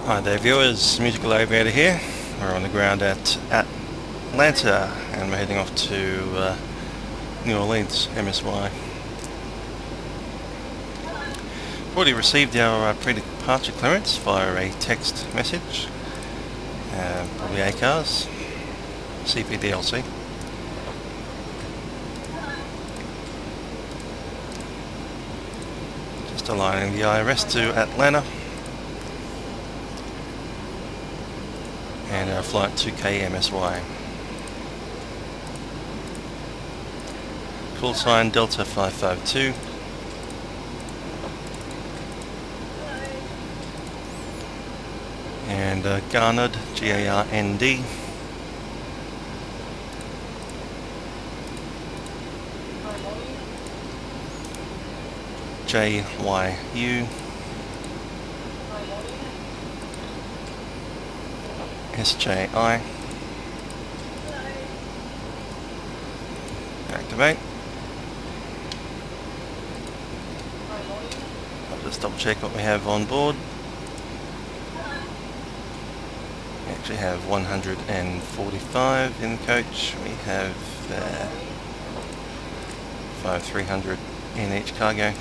Hi there viewers, Musical Aviator here. We're on the ground at Atlanta and we're heading off to New Orleans, MSY. We've already received our pre-departure clearance via a text message, probably ACARS, CPDLC. Just aligning the IRS to Atlanta. And our flight to KMSY. Call sign Delta 552. And GARND, GARND. JYU. SJI. Activate. I'll just double check what we have on board. We actually have 145 in the coach. We have 300 in each cargo.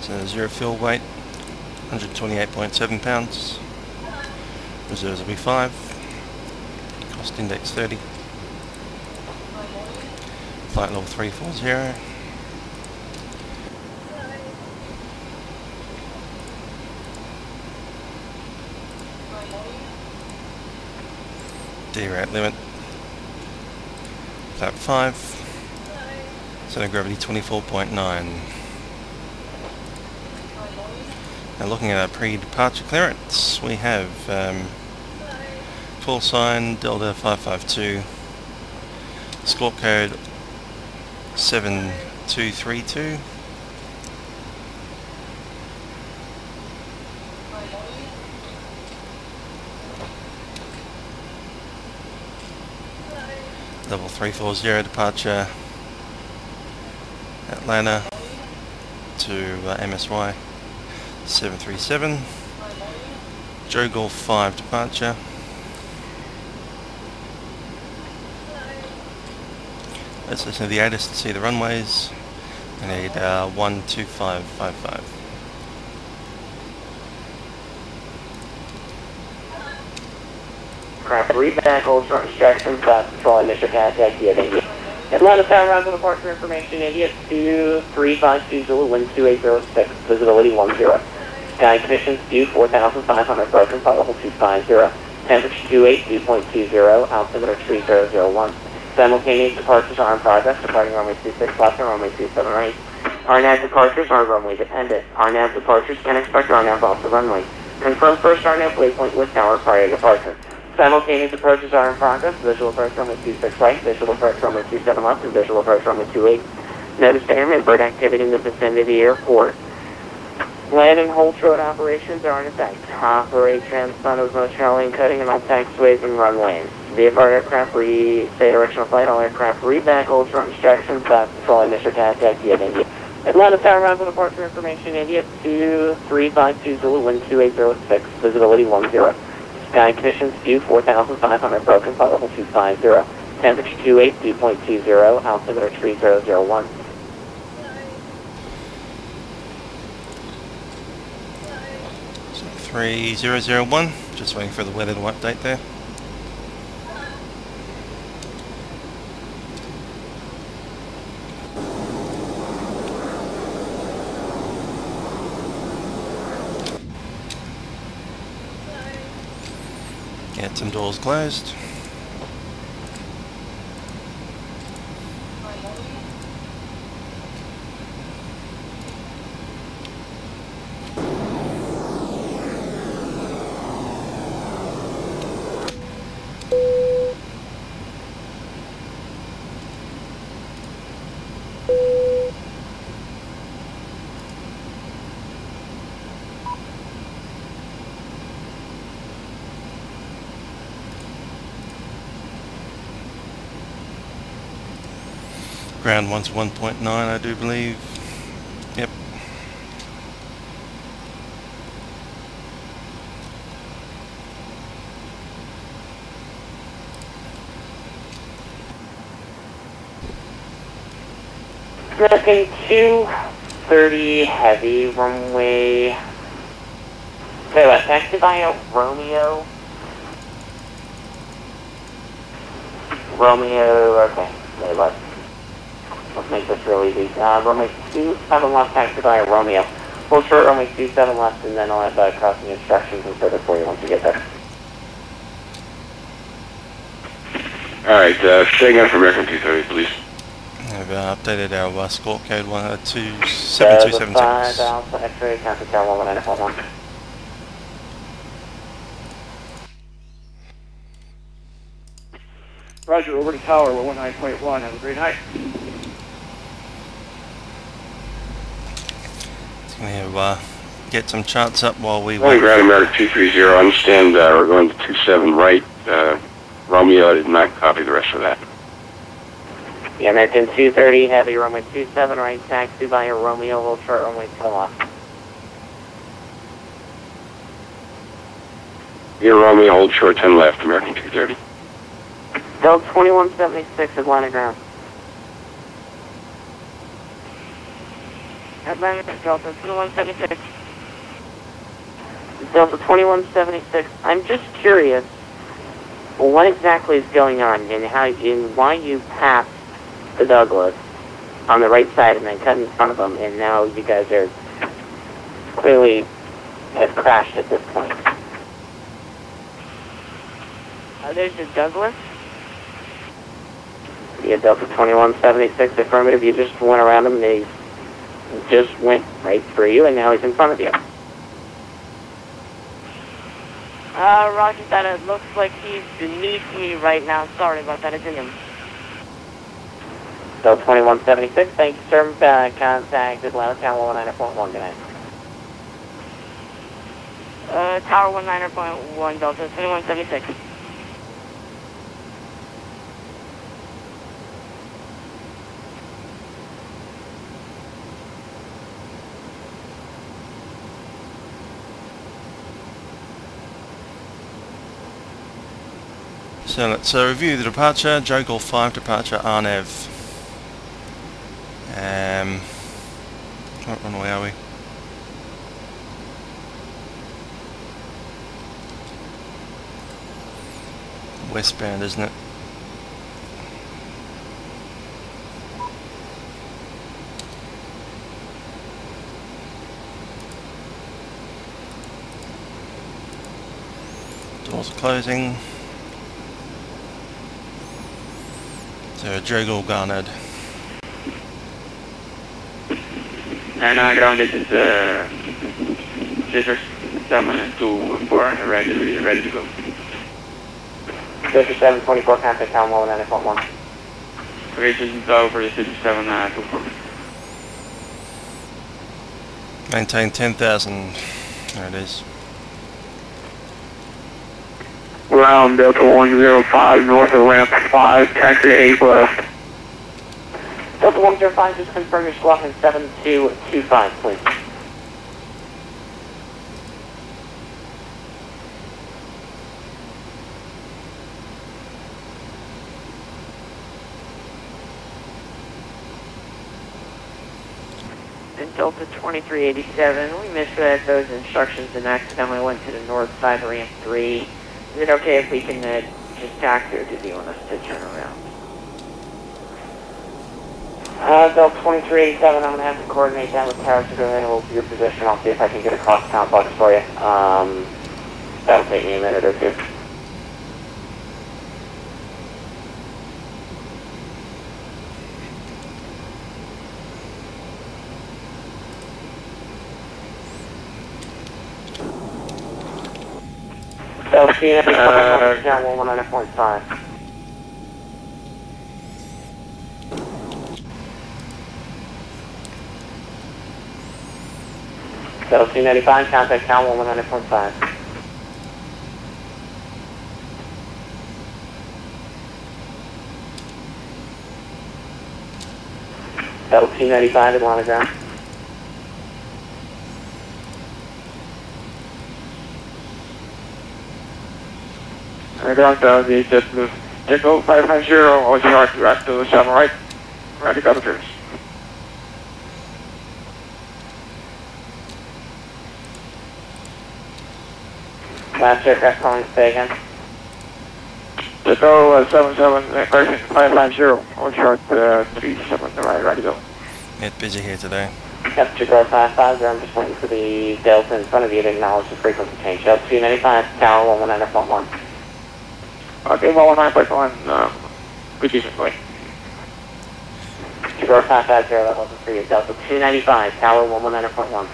So zero fuel weight, 128.7 pounds. Reserves will be 5. Cost index 30. Flight level 340. Deroute limit. Flap 5. Center of gravity 24.9. Now looking at our pre-departure clearance, we have call sign Delta 552, score code 7232, level 340 departure Atlanta to MSY. 737, Joe Golf 5 departure. Let's listen to the addon to see the runways. I need 12555. Craft reback, hold short instructions, control initial contact, India. Atlanta Tower round departure information, India 2352 Zulu, wind 2806, visibility 10. Sky conditions due 4,500, broken flight level 250, temperature 28, dew point 20, altimeter 3001. Simultaneous departures are in progress, departing runway 26 left and runway 27 right. RNAV departures are runway dependent. RNAV departures can expect RNAV off the runway. Confirm first RNAV waypoint with tower prior to departure. Simultaneous approaches are in progress. Visual approach runway 26 right, visual approach runway 27 left, and visual approach runway 28. Notice airman bird activity in the vicinity of the airport. Land and hold short operations are in effect. Operate transponders, motion lane cutting, and all taxiways and runways. VFR aircraft stay directional flight, all aircraft reback, hold short instructions, control initial contact, India. Atlanta Tower round departure information, India 2352 Zulu, wind 2806, visibility 10. Sky conditions due 4,500, broken flight level 250, temperature 28, dew point 20, altimeter 3001. 3001, just waiting for the weather to update there. Get some doors closed. Ground 1 to 1.9, I do believe. Yep. Looking 230 heavy runway. Say what? Taxi via Romeo. Romeo. Okay. Say what? Let's make this real easy. Runway 27 left, taxi via Romeo. Full short runway 27 left, and then I'll have crossing instructions and further for you once you get there. Alright, staying out for American 230, please. I've updated our score code 7276. Alpha X-ray, County Tower 1941. Roger, over to tower, we're 19.1, have a great night. Just going to get some charts up while we Going wait. ground American 230, I understand we're going to 27 right. Romeo, I did not copy the rest of that. Yeah, American 230 heavy, runway 27 right, taxi via Romeo, full short runway 10 left. Here, Romeo, hold short 10 left, American 230. Delta 2176, Atlanta ground. Atlanta, Delta 2176. Delta 2176, I'm just curious what exactly is going on and why you passed the Douglas on the right side and then cut in front of them, and now you guys are clearly have crashed at this point. There's your Douglas. Yeah, Delta 2176, affirmative. You just went around him, and they just went right through you, and now he's in front of you. Roger that. It looks like he's beneath me right now. Sorry about that. It's in him. Delta 2176, thank you, sir. Contact Atlanta Tower 19.1, good night. Tower 19.1, Delta 2176. So let's review the departure. Joe Golf 5 departure RNAV. What runway are we? Westbound, isn't it? Doors are closing. So Joe garnered. And ground, this is Scissors 724, ready to go. Scissors 724, contact Tower 19.1. Okay, this is over the Scissors 724. Maintain 10,000. There it is. Ground Delta 105, north of ramp 5, taxi 8 left. Delta 105, just confirm your squawk in 7225, please. And Delta 2387, we misread those instructions and accidentally went to the north side of ramp 3. Is it okay if we can just taxi, or do you want us to turn around? Delta 2387, I'm going to have to coordinate that with Tower to go ahead and move your position. I'll see if I can get a cross count box for you. That'll take me a minute or two. Delta 2387, down 119.5. Delta 295, contact Tower 119.5. 295 Atlanta ground. Ground down the JetBlue. Echo 550, OCR to Active 7 right. Ready, got the Last aircraft calling stay again. Echo 77, correction 550, OCR 37, right, ready to go. Bit busy here today. Yep, Chicago 550, I'm just waiting for the Delta in front of you to acknowledge the frequency change. Delta 295, tower 119.1. Okay, 119.1, good evening, boy. Chicago 550, that wasn't for you. Delta 295, tower 119.1.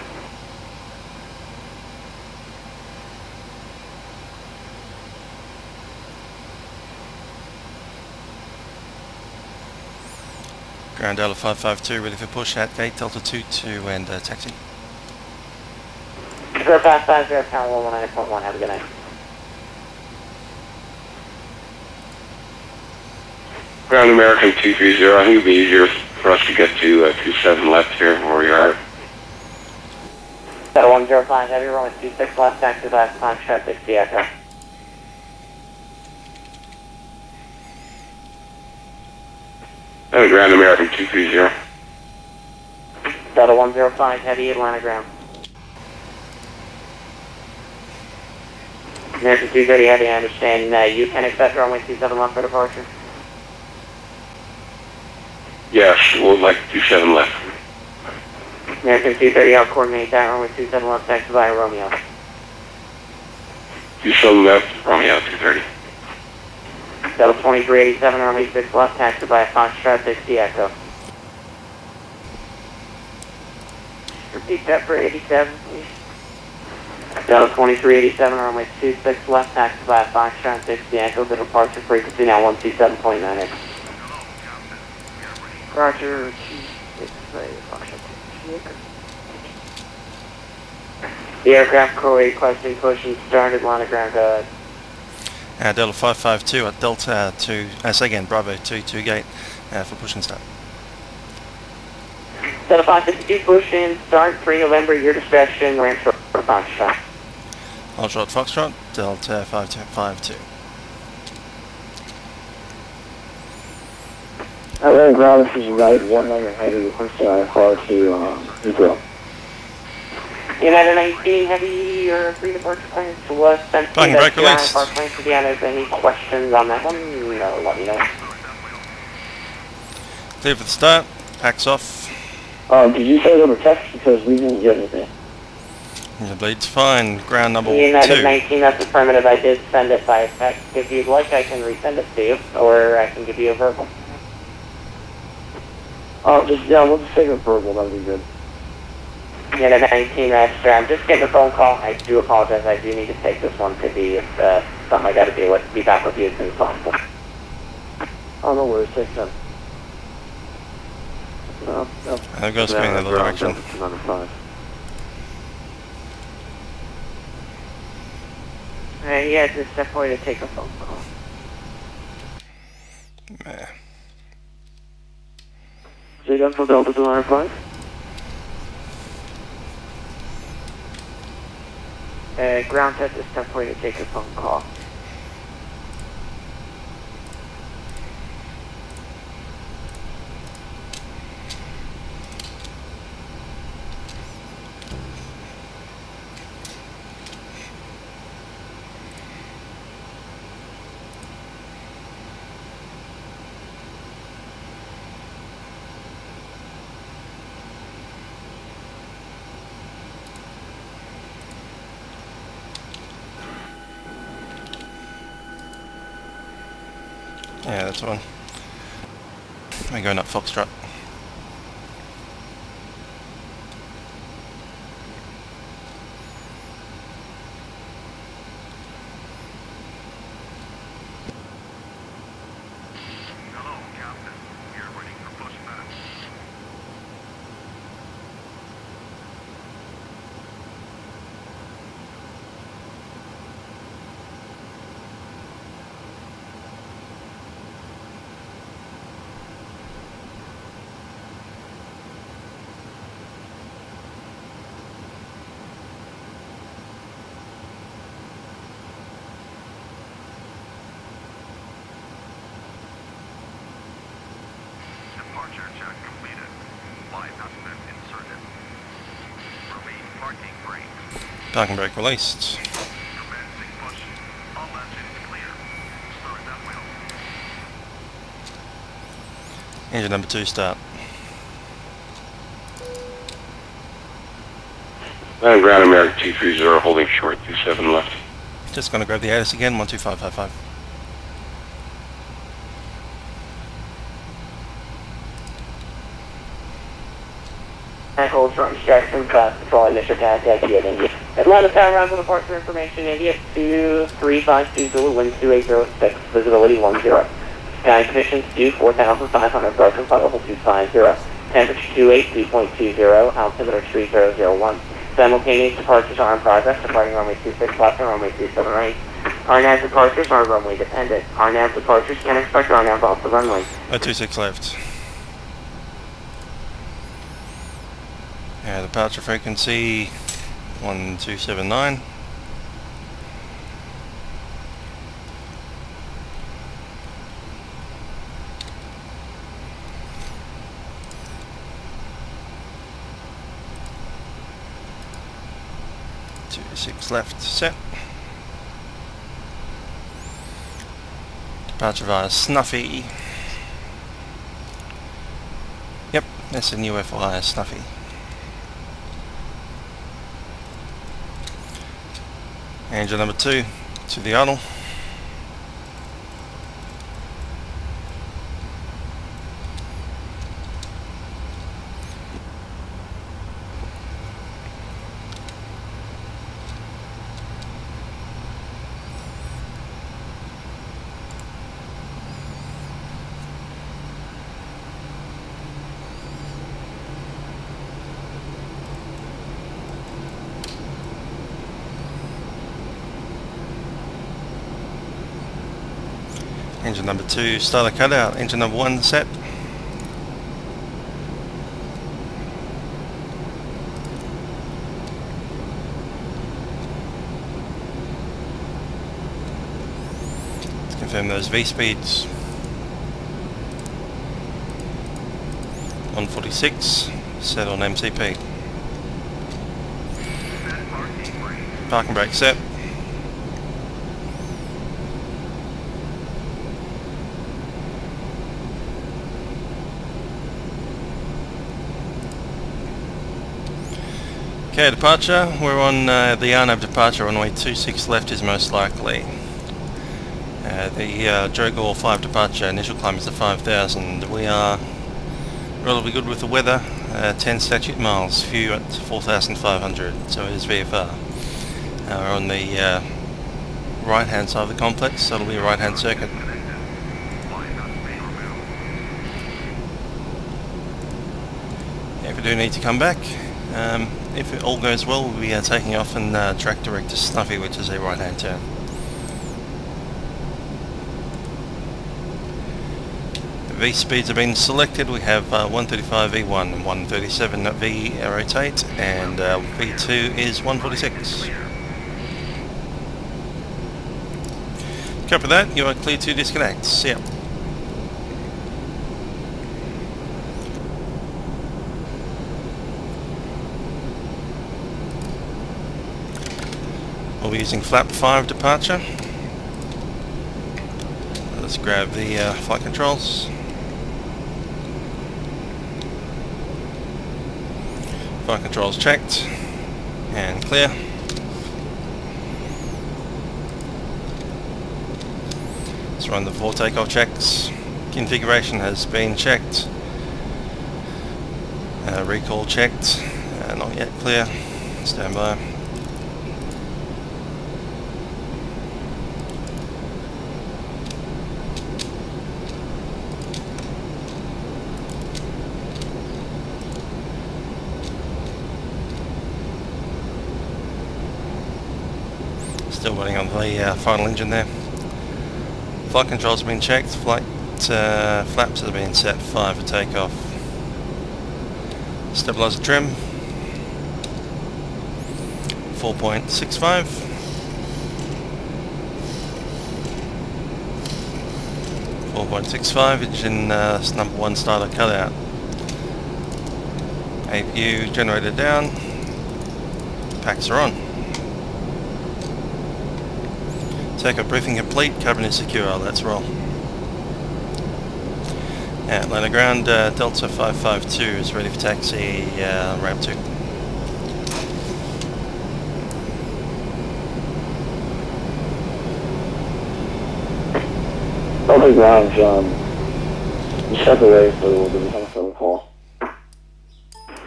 Ground Delta 552, ready for push at gate Delta 22 and taxi. Chicago 550, tower 119.1, have a good night. Ground American 230, I think it'd be easier for us to get to 27 left here where we are. Delta 105, heavy, runway 26 left, taxi by 5 traffic, Echo. Ground American 230. Delta 105, heavy, Atlanta ground. American 230 heavy, I understand. You can accept runway 27 left for departure. Yes, we'll like 27 left. American 230, I'll coordinate that runway 27 left, taxi by Romeo. 27 left, Romeo 230. Delta 2387, runway 6 left, taxi by Foxtrot 60 Echo. Repeat that for 87, please. Delta 2387, runway 26 left, taxi by Foxtrot 60 Echo. The departure frequency now 127.9X. Roger, 26 Foxtrot 60 Echo. The aircraft crew requesting push and start Atlanta ground. Delta 552 at Delta 2, say again, Bravo 22 gate for push and start. Delta 552, push and start, 3 November, your discretion, ramp short for Foxtrot. Hold short Foxtrot, Delta 552. Atlanta ground, this is right 190, hard to Israel. United 19 heavy or free departure plans was sent to Parking the brake release. Park plane. If you have any questions on that one, no, let me know. Clear for the start, packs off. Did you say over text? Because we didn't get anything. Your bleed's fine, ground number United 2. 19, that's affirmative. I did send it by text. If you'd like, I can resend it to you, or I can give you a verbal. Oh, we'll just take a verbal, that would be good. United 19, register. I'm just getting a phone call. I do apologize. I do need to take this one to be something I got to deal with. Be back with you as soon as possible. Oh, no worries, take them. No. I'm going to spin in the other direction. Number 5. Yeah, just definitely to take a phone call. Meh. Say done for Delta 295. Ground test is definitely to take a phone call. Yeah, that's one. We're going up Foxtrot. Parking brake released. Engine number 2 start. Land ground American 230 holding short 27 left. Just going to grab the ATIS again, 12555. Hold short instructions, class control, initial contact, India. Atlanta power rounds on departure information, India 2352 Zulu, wind 2806, visibility 10. Sky conditions 4,500, broken level 250, temperature 282.20, altimeter 3001. Simultaneous departures are in progress, departing runway 26 left and runway 27 right. RNAV departures are runway dependent. RNAV departures can expect RNAV off the runway. 26 left. Departure frequency 1279. Six left, set. Departure via Snuffy. Yep, that's a new FYI, Snuffy. Engine number 2 to the idle. Engine number 2 starter cutout, engine number 1 set. Let's confirm those V speeds. 146, set on MCP. Parking brake set. Okay, departure. We're on the RNAV departure. Runway 26 left is most likely. The Joe Gore 5 departure. Initial climb is to 5,000. We are relatively good with the weather. 10 statute miles. Few at 4,500. So it is VFR. We're on the right hand side of the complex. So it'll be a right hand circuit. If we do need to come back. If it all goes well, we'll be taking off and track direct to Snuffy, which is a right hand turn. V speeds have been selected. We have 135 V1 and 137 V rotate, and V2 is 146. Copy that, you are clear to disconnect. See ya. We'll be using flap 5 departure. Let's grab the flight controls. Flight controls checked and clear. Let's run the 4 takeoff checks. Configuration has been checked. Recall checked. Not yet clear. Stand by. Still waiting on the final engine there. Flight controls have been checked. Flight flaps have been set 5 for takeoff. Stabilizer trim 4.65. 4.65 engine number 1 starter cutout. APU generator down. Packs are on. Takeoff briefing complete, cabin is secure, let's roll. Atlanta ground, Delta 552 is ready for taxi, ramp 2. Delta ground, John. You step away, so we'll give you some sort of call.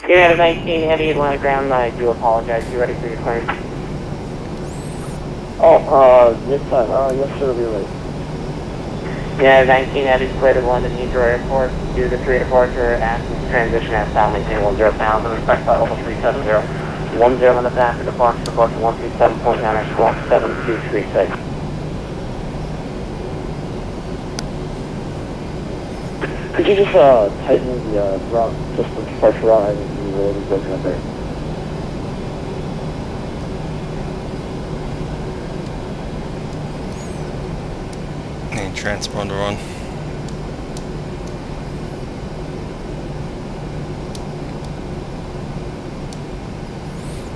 United 19 Heavy Atlanta ground, I do apologize. You ready for your clearance? Oh, yes, yes, sir, we'll be ready. United 19 Heavy cleared at London Heathrow Airport due to 3 departure and transition at sound maintain 10,000 respect by Level 370. 10 on the path to departure 137.9 squawk 7236. Could you just tighten the route, just the departure route? I think you really broken up there. And transponder on.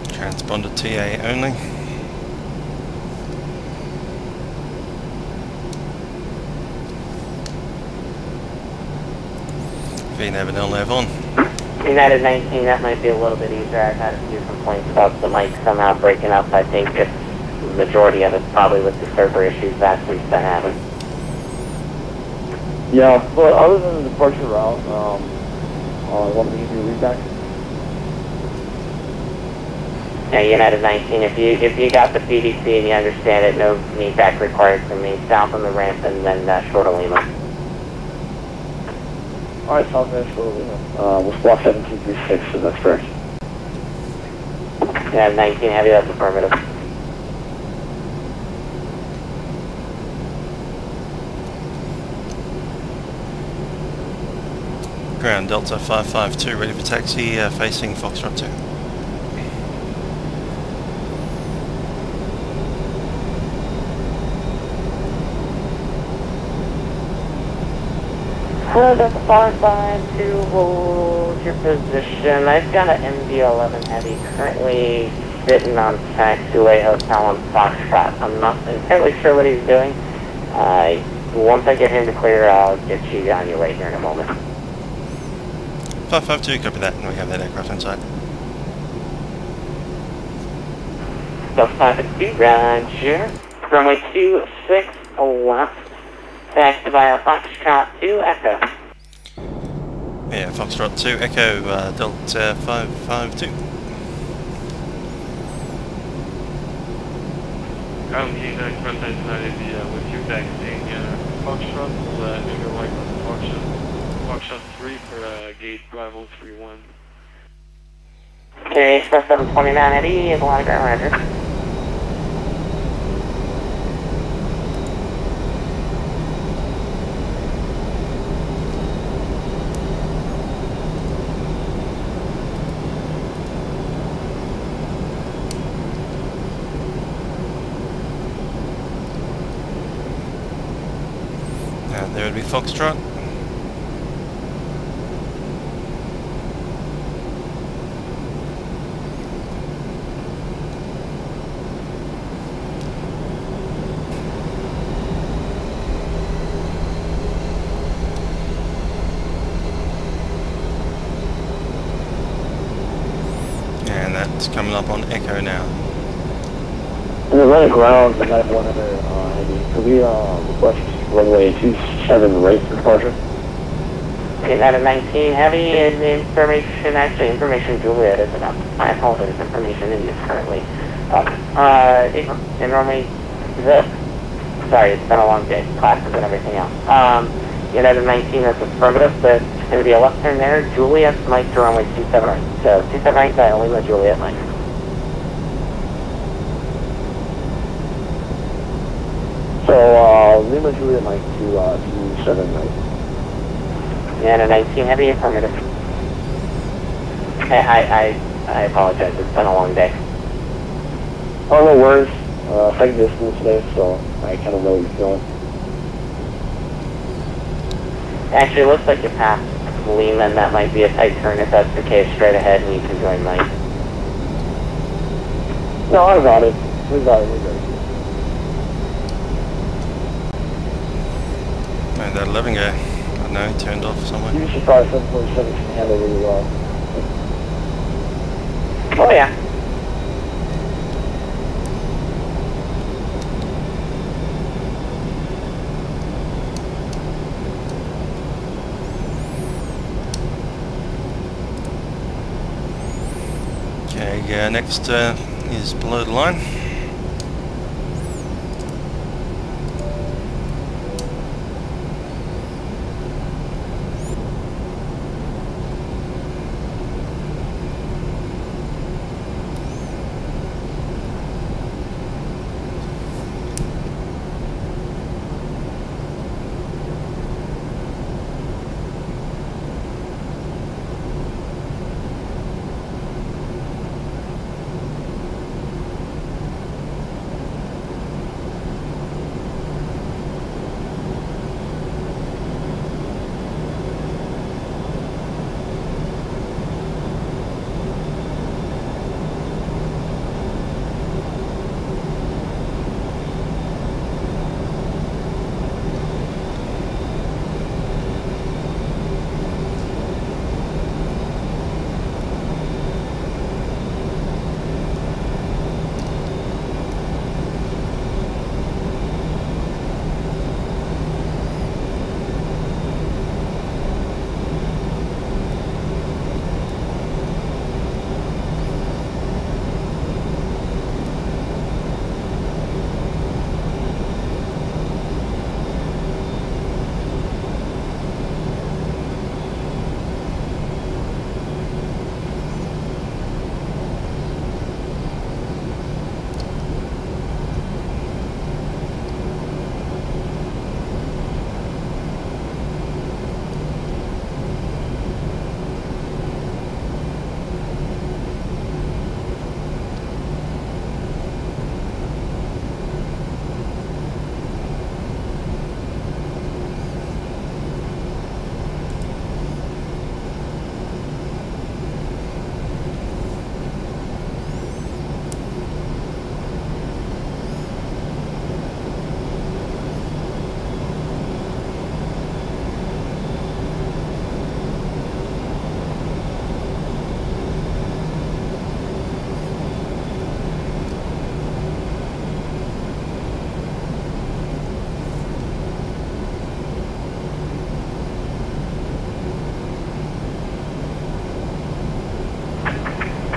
Transponder TA only. VNAV and LNAV on. United 19, that might be a little bit easier. I've had a few complaints about the mic somehow breaking up. I think it's the majority of it probably with the server issues that we've been having. Yeah, but other than the departure route, want me to give you a read back? Yeah, United 19, if you got the PDC and you understand it, no need back required from me. South on the ramp and then short of Lima. Alright, South Van short of Lima. We'll block 1736, so that's correct. United 19 Heavy, that's affirmative. Ground Delta 552 ready for taxi, facing Foxtrot 2. Delta 552, hold your position. I've got an MD-11 Heavy currently sitting on taxiway hotel on Foxtrot. I'm not entirely sure what he's doing. Once I get him to clear, I'll get you on your way here in a moment. 552, copy that, and we have that aircraft inside. Delta 552, roger. Runway 26 left. Back to via Foxtrot 2, Echo. Yeah, Foxtrot 2, Echo, Delta 552. Currently, the express is with you taxiing Foxtrot, make your way from Foxtrot 3 for gate Bravo 31. Okay, Express 729 Eddie, is a lot of ground roger. There would be Foxtrot. And that's coming up on Echo now. And the running ground, I got one other Heavy. Could we request runway 27 right for departure? United 19 Heavy is information, actually information Juliet is enough. I apologize, information India is currently up. In runway, sorry, it's been a long day, classes and everything else. United 19, that's affirmative, but it's going to be a left turn there. Juliet might to runway 27 right. So 27 right, I only let Juliet Mike. So, Lima Juliet Mike to 27 right. United 19 Heavy, affirmative. I apologize, it's been a long day. Oh, no worries. Second day of school today, so I kind of know what you're feeling. Actually, it looks like you passed Lima, and that might be a tight turn. If that's the case, straight ahead, and you can join Mike. No, I got it. We got it. Made that 11 go. I don't know, turned off somewhere. You should probably 747 can handle really well. Oh yeah. Okay, next is below the line.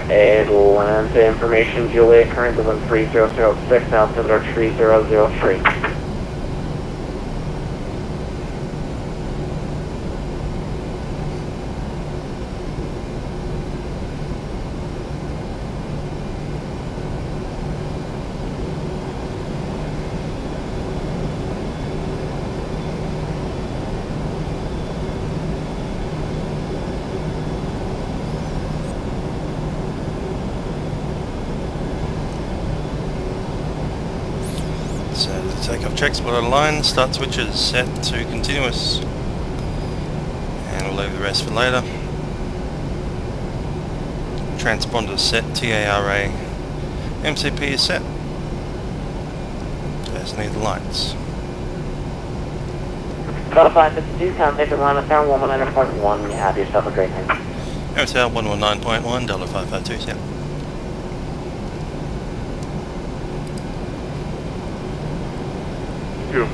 Airlines information, Juliet, current level 3006, altimeter 3003. So the takeoff checks below the line, start switches set to continuous, and we'll leave the rest for later. Transponder set, TARA, MCP is set. Just need the lights. Delta 552, contact the line at tower 119.1, you have yourself a great night. Hotel 119.1, Delta 552, set. Two.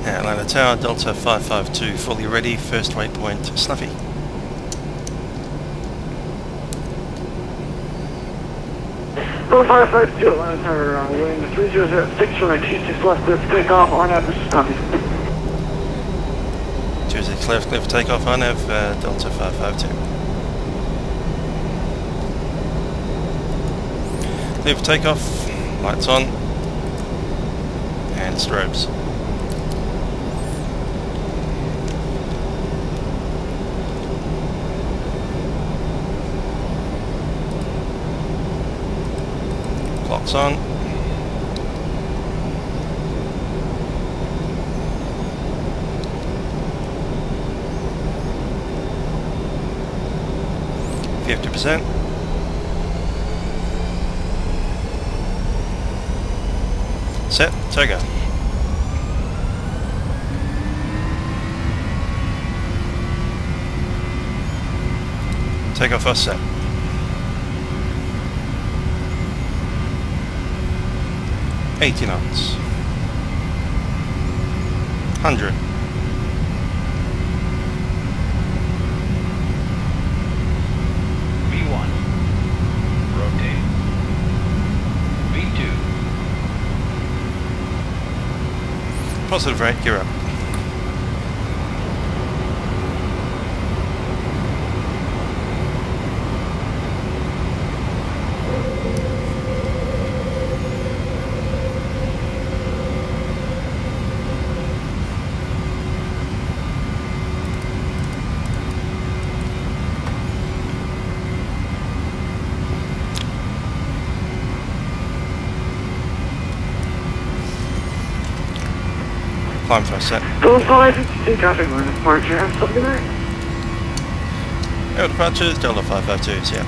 Atlanta Tower, Delta 552, fully ready, first waypoint, Snuffy. Delta 552, Atlanta Tower, wind 3006 from 26 left, clear for takeoff, RNAV, this is copy. 26 left, clear for takeoff, RNAV, Delta 552. Clear for takeoff, lights on, and strobes. Clock's on. 50%. Set, Togo. Take off first set. $80 knots. 100. V1. Rotate. V2. Positive rate, gear up. Climb first set. Full 552 traffic line departure, have something there? Air departures, Delta 552s, yeah.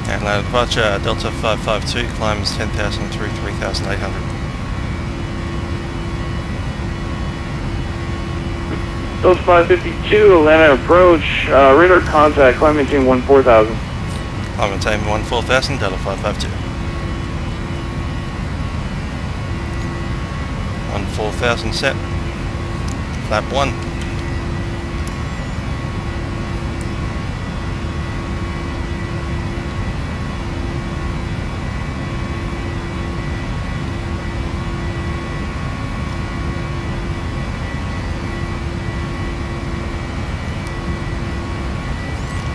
And land departure, Delta 552, climbs 10,000 through 3,800. Delta 552, Atlanta approach, radar contact, climb maintain 14,000. Climb maintain 14,000, Delta 552. 14,000 set. Flap 1.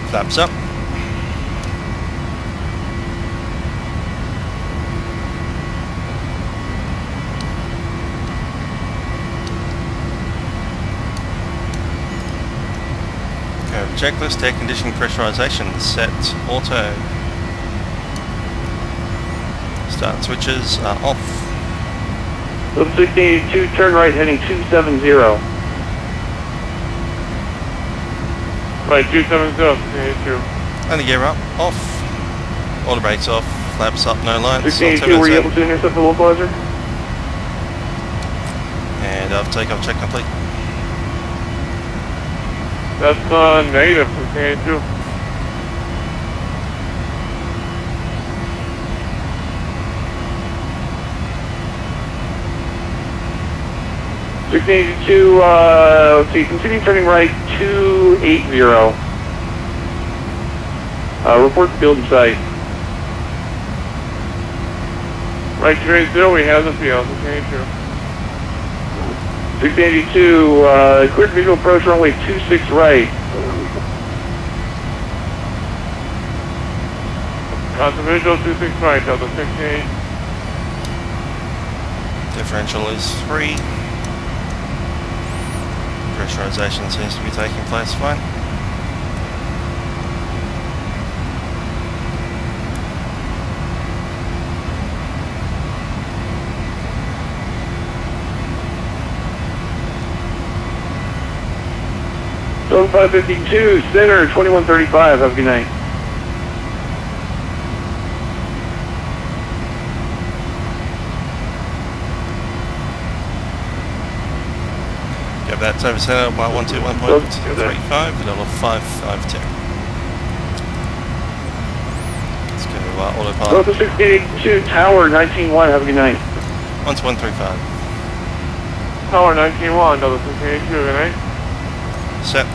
Flaps up. Okay, checklist, air conditioning pressurization, set auto. Start switches are off. Delta 1682, turn right heading 270. Right, 270, 282. Landing gear up, off. Auto brakes off, flaps up, no lines. 1682, were you able to intercept the localizer? And takeoff check complete. That's negative, 282. Let's see, continue turning right 280. Report the building site. Right, 280, we have the field, 282. 682, cleared visual approach runway 26 right. Constant visual 26 right, Delta 68. Differential is 3. Pressurization seems to be taking place fine. Zone 552, center 2135, have a good night. Give that over center by 121.35, another 552. Let's go autopilot. Delta 682, tower 191, have a good night. 12135. Tower 191, Delta 682, good night. Set.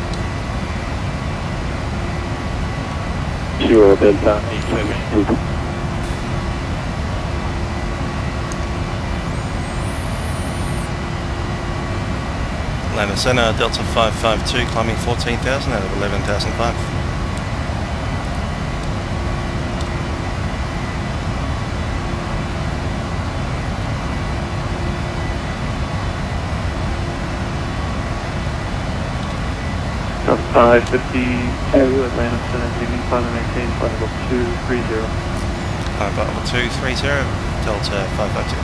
Sure, bed time 872. Atlanta Center, Delta 552, climbing 14,000 out of 11,005. Delta 552, Atlanta Center, leaving final maintain, flight level 230. Climb level 230, Delta 552.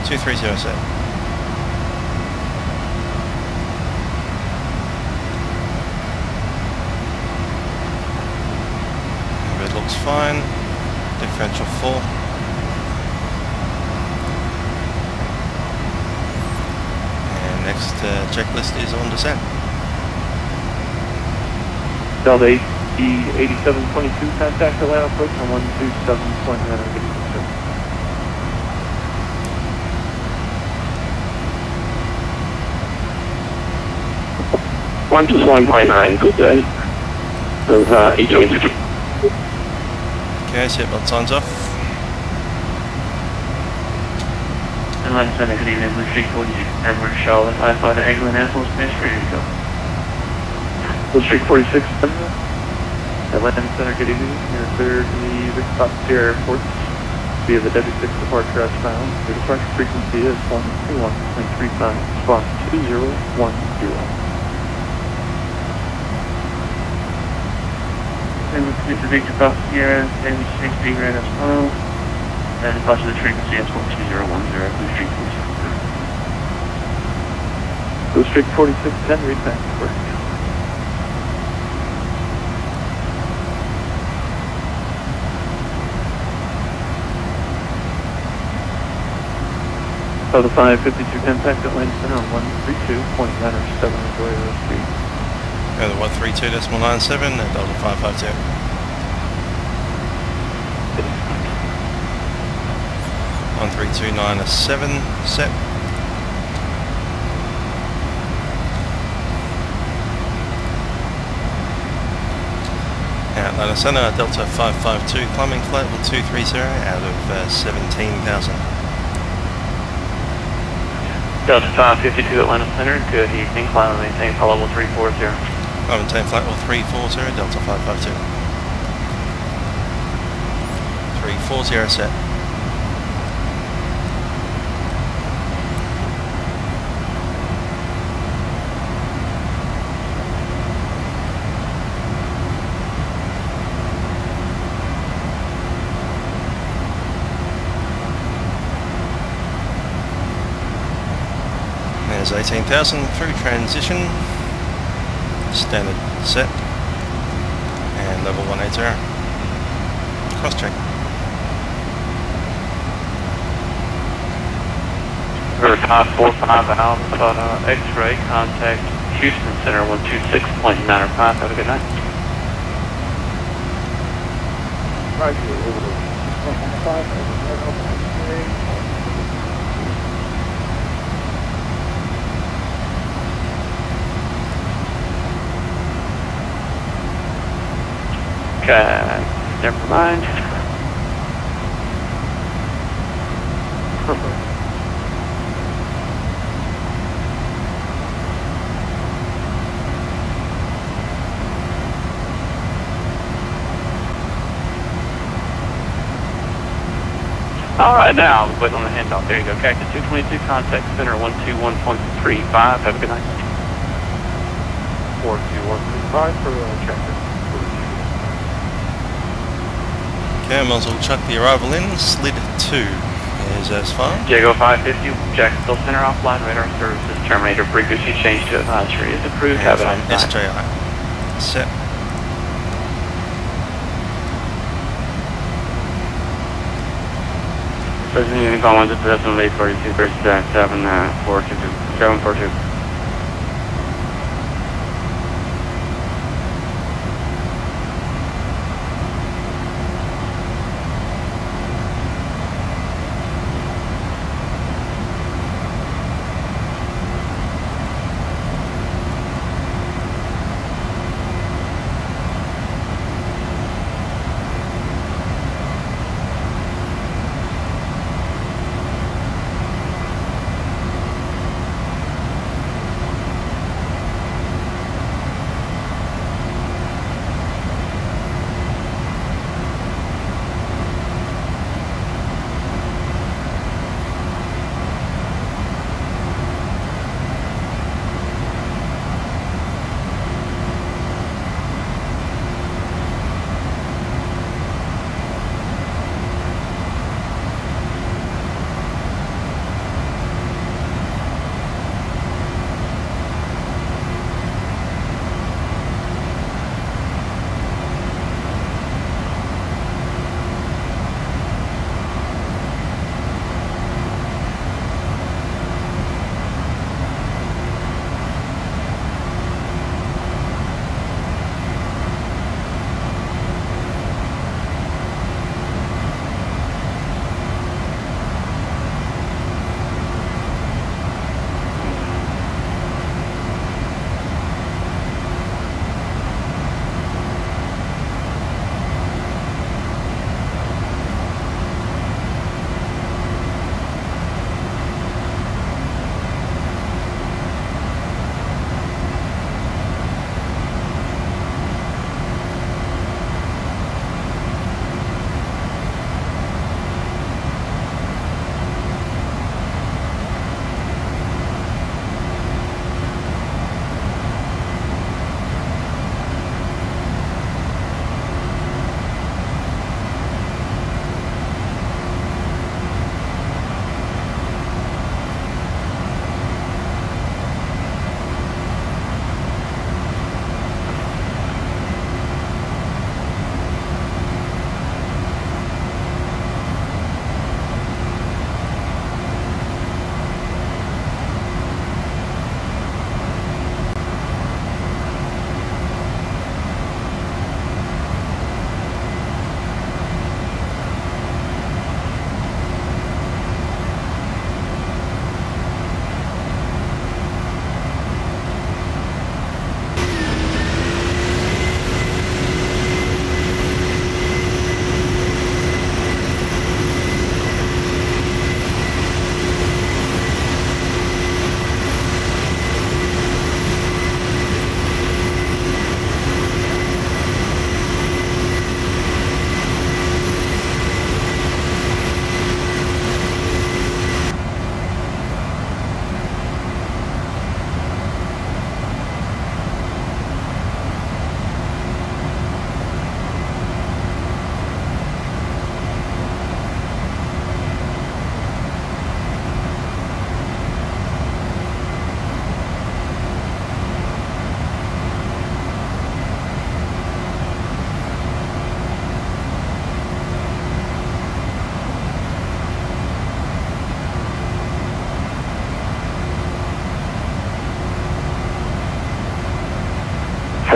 230 set. Red looks fine. Differential full. And next checklist is on descent. Delta 8722, contact Atlanta approach on 127.9. 121.9, good day. There's 822. Okay, seatbelt signs off. Atlanta Center, good evening, Blue Street 40, Edward Charlotte, I fly to England, National Space, ready to go. Blue Street 46, Atlanta Center, good evening, you're clear to the Victor Sierra Airport via the W6 departure S-bound. Your departure frequency is 121.35, spot 2010. Mr. Victor Fox Sierra, W6 being right as follows. And departure the frequency is 12010, Blue Street 46. Blue Street 4610, read back to work. So the 552 contact Atlanta Center on 132.907, enjoy the street. Go to 132.97 and Delta 552. 132.97 set. Atlanta Center, Delta 552, climbing flight level 230 out of 17,000. Delta 552 Atlanta Center, good evening, climb and maintain flight level 340. Maintain flight level 340, Delta 552. 340 set. There's 18,000 through transition, standard set, and level 180. Cross check. River 545 Alpha, X-ray, contact Houston Center 126.905. Have a good night. Okay, never mind. Alright, now, I'm waiting on the handoff. There you go. Cactus 222, contact center 121.35. Have a good night. 42135 for traffic. Okay, might as well chuck the arrival in. Slid 2 is as far. Jago 550, Jacksonville Center offline, radar services, Terminator frequency change to advisory is approved. Have a nice night. SJI. Set. President Uniform 1 to 842, 742.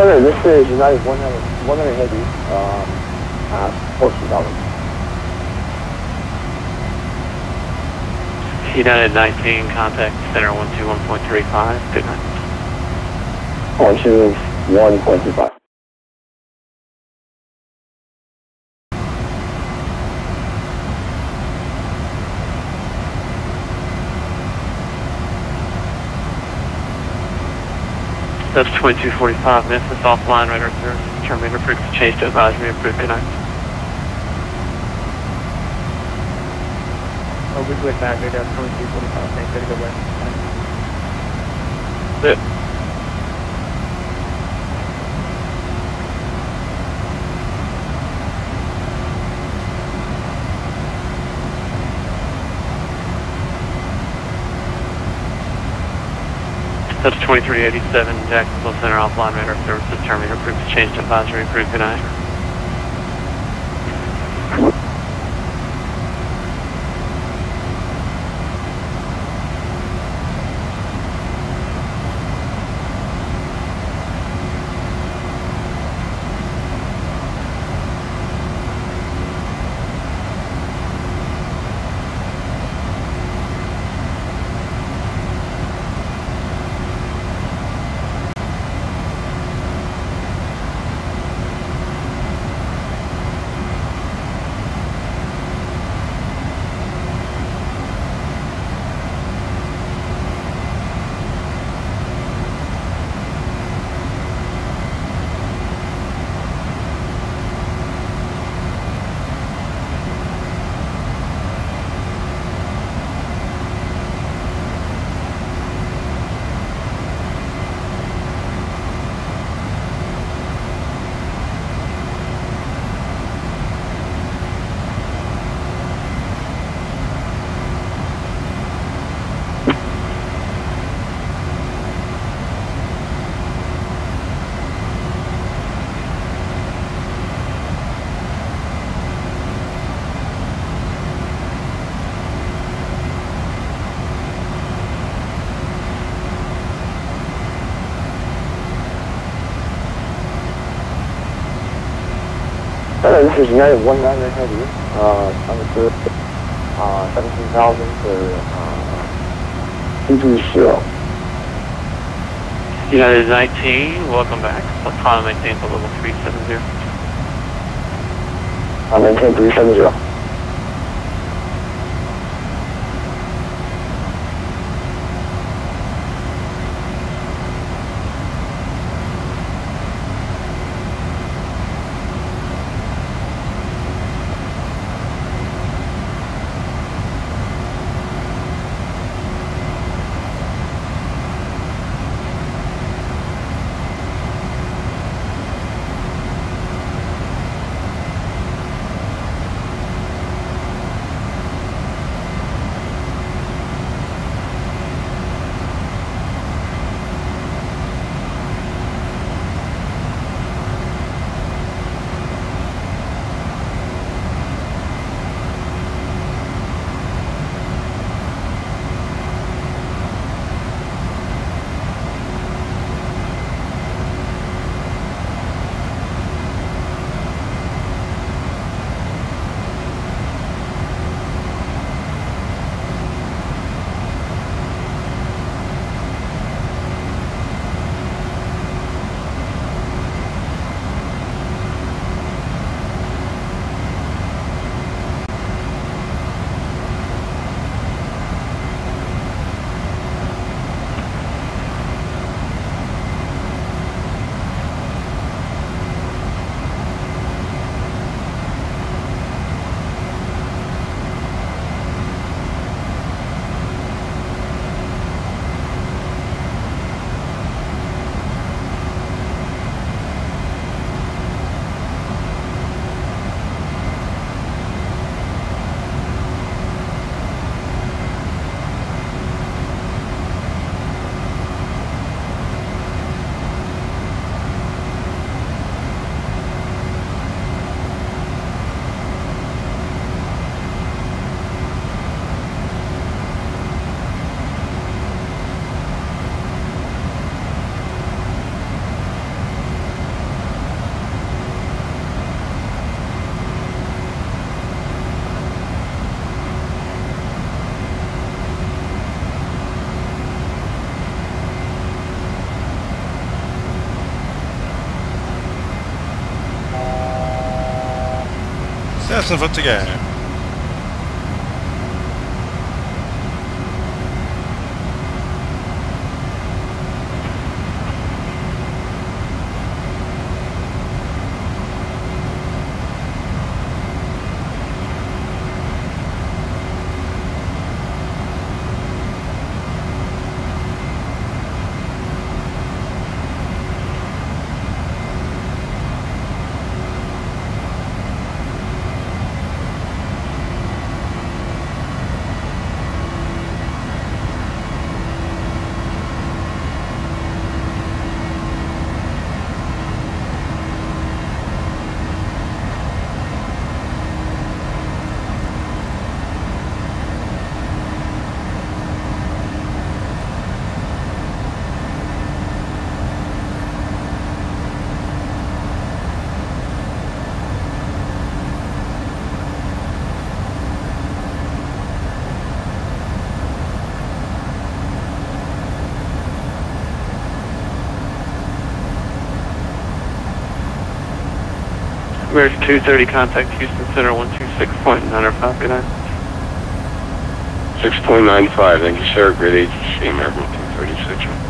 Center, this is United 100 Heavy, Portsmouth Island. United 19, contact center 121.35, good night. 121.25. That's 2245 Memphis, offline radar service. Terminator frequency change to advisory approved, good night. Oh, we went back, radar 2245, thanks, gotta go west. Good. That's 2387 Jacksonville Center, offline radar services. Terminator frequency change to advisory approved, good night. This is United 19 Heavy, understood, 17,000 for, 230. United 19, welcome back. Climb maintain for level 370. I'm maintain 370. 1,000 foot to go. American 230, contact Houston Center 126.9, copy that. 6.95, thank you, sir. Grid agency, American 236.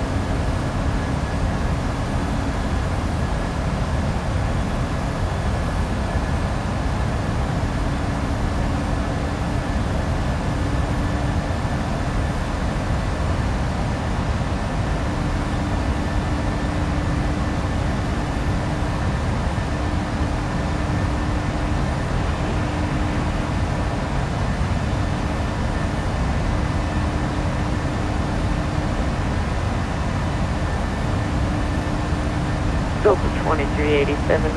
Delta 2387,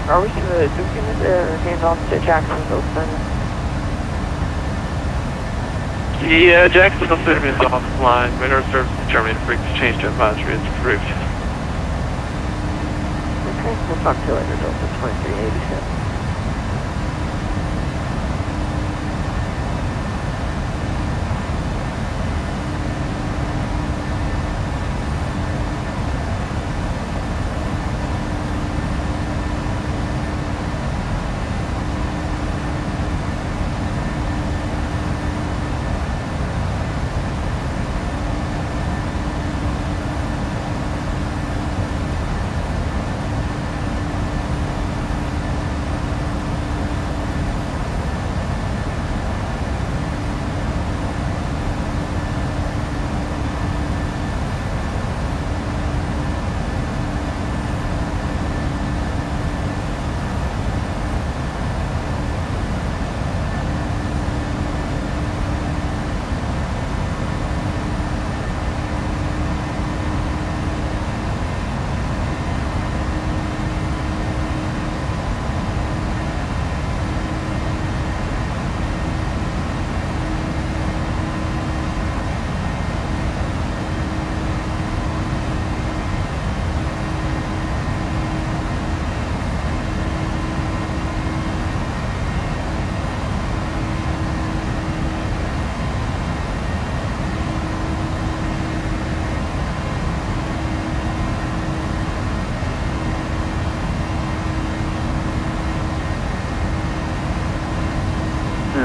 are we going to hand off to Jacksonville Center? Yeah, Jacksonville Center is offline. Radar service determining frequency change to advisory is approved. Okay, we'll talk to you later, Delta 2387.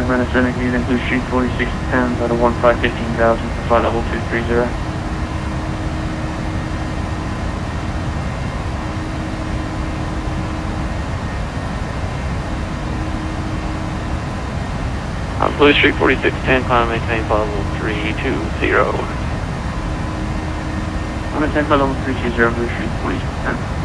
Run a Senate unit, Blue Street 46 pounds out of 1515,000 for flight level 230. Blue Street 4610, climb maintain flight level 320. On maintain flight level 320, Blue Street 4610.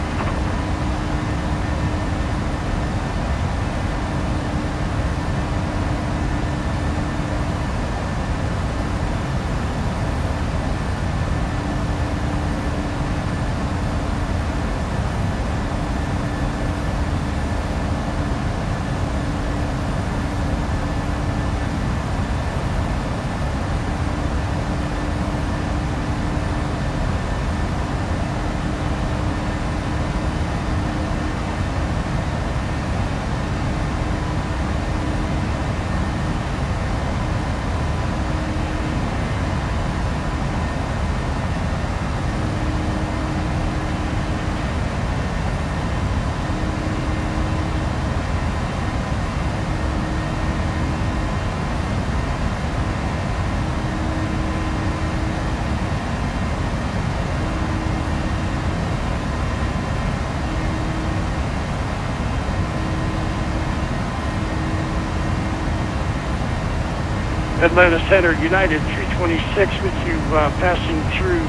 Atlanta Center, United 326 with you, passing through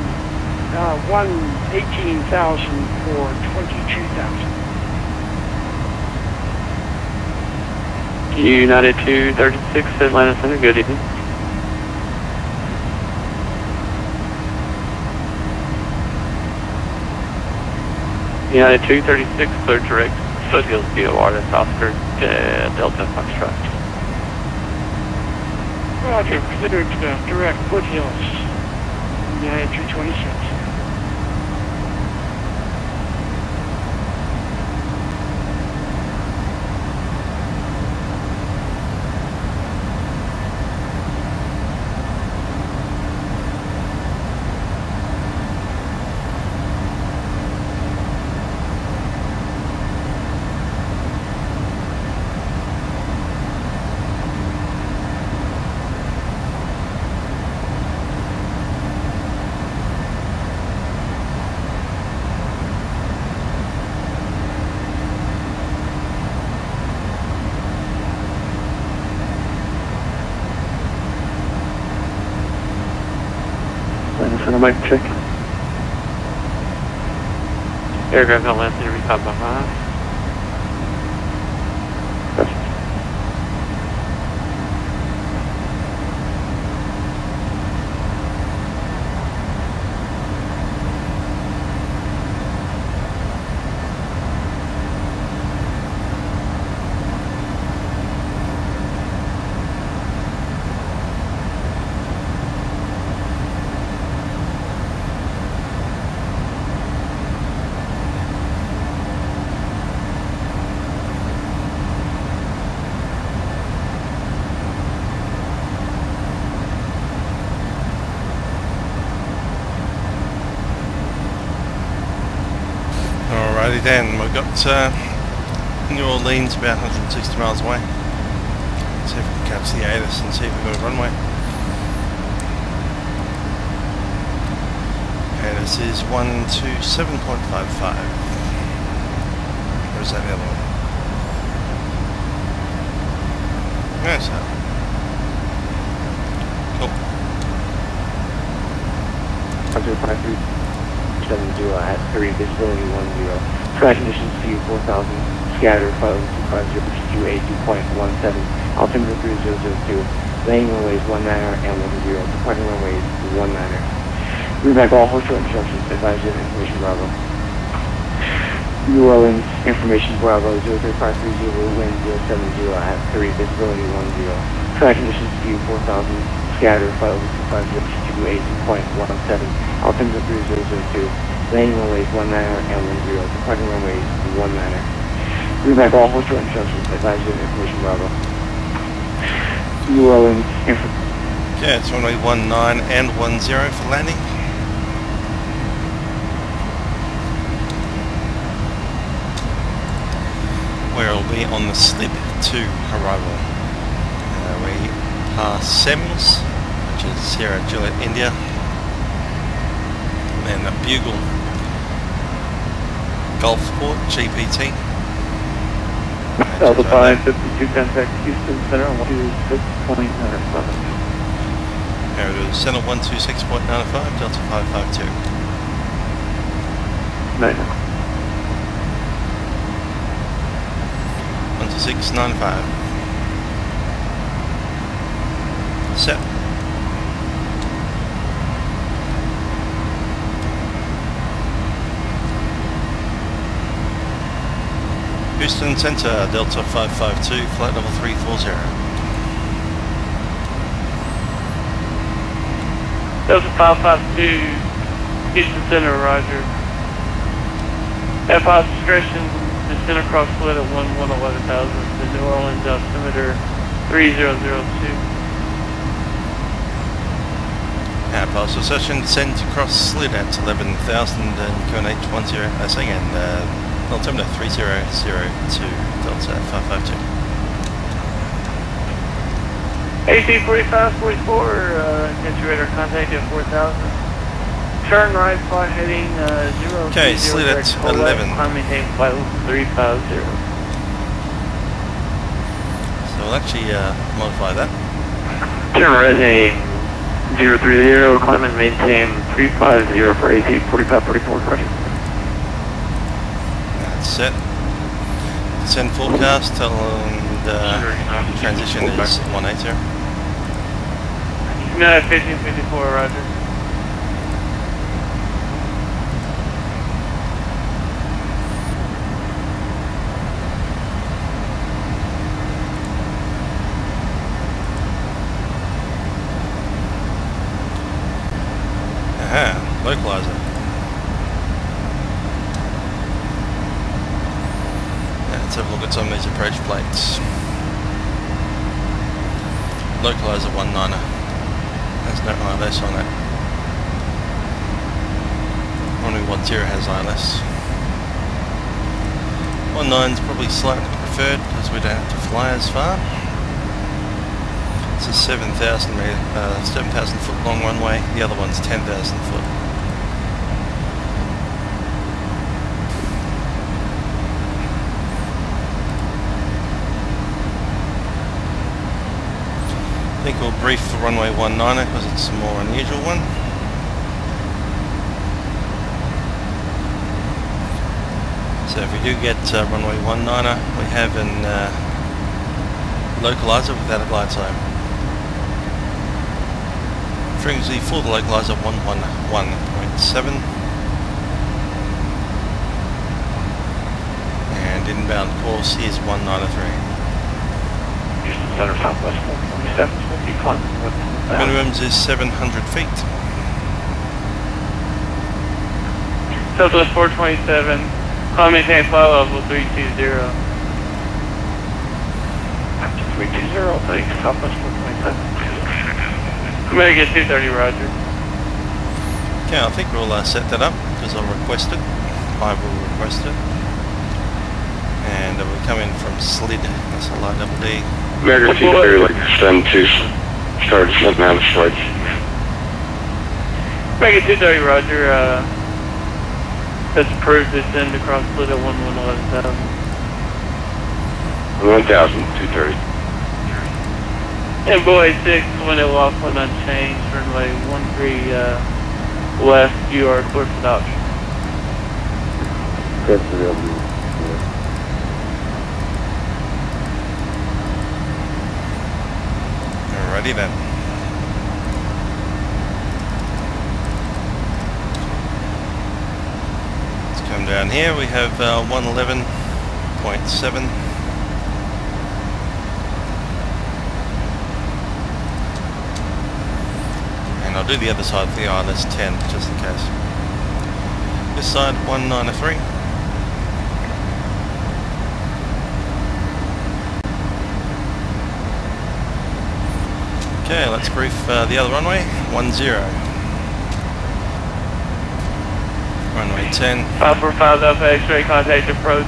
118,000 for 22,000. United 236, Atlanta Center, good evening. United 236, clear direct, Foothills DOR, that's Oscar, Delta Foxtrot. Roger, cleared direct Foothills, United 326. Center mic check. Aircraft not land center, recap by 5. Alrighty then, we've got New Orleans about 160 miles away. Let's see if we can catch the ATIS and see if we've got a runway. ATIS is 127.55. Or is that the other one? Yes, cool. 70 at 3, visibility 10. Sky conditions view 4,000, scatter 550, 282.17, altimeter 3002, landing runways 19 and 10, departing runways 19. Read back all host instructions, advise you information Bravo. New Orleans, information Bravo, 03530, wind 070 at 3, visibility 10. Sky conditions view 4,000, scatter 550, 282.17, altimeter 3002, landing runways 19 and 10, departing runways 19. Read back all host instructions, advise you information Bravo. New Orleans, yeah, it's runway 19 and 10 for landing. Where it'll be on the slip to arrival. We pass SEMS, which is Sierra Juliet India, and the Bugle Gulfport GPT. Delta 552 contact Houston Center 126.95. There it is, Center 126.95, Delta 552. 126.95. Set. Houston Center, Delta 552, flight level 340. Delta 552, Houston Center, roger. FI discretion, descent across split at 11,000, the New Orleans altimeter 3002. Partial session, descend across slid at 11,000 and coordinate 10, again, altimeter 3002, Delta 552. AC 4544, actuator contact at 4,000. Turn right, flight heading 0. Okay, slid at 11. Climb maintain flight level 350. So we'll actually modify that. Turn right heading 030, climb and maintain 350 for AC 4544, correct. That's set. Send forecast, tell them the transition is 180. No, 1554, roger. Aha, localizer. Let's have a look at some of these approach plates. Localizer 19er. There's no ILS on it. Only 10 has ILS. 19's probably slightly preferred because we don't have to fly as far. It's a 7,000 foot long runway. The other one's 10,000 foot. I think we'll brief the runway 19er because it's a more unusual one. So if we do get runway 19er, we have an localizer without a glide slope. Frequency for the localizer 111.7, and inbound course is 193. Center Southwest 127, Minimums is 700 feet. Southwest 427, climb maintain flight level 320. After 320, thanks, Southwest 427. I'm gonna get 230, roger. Okay, I think we'll set that up because I'll request it. I will request it. And it will come in from SLID, that's a light double D. American Seafarer like send to start setting out of flights. Make it 230, roger. That's approved to send across SLID at 11,000. 1,000, 230. And Boy 6, window off when unchanged, runway 13 left, you are clear for adoption. Clear for the LB. Alrighty then. Let's come down here, we have 111.7. I'll do the other side for the ILS 10, just in case. This side, 193. Okay, let's brief the other runway, 10. Runway 10. 545 Alpha X-ray, contact approach,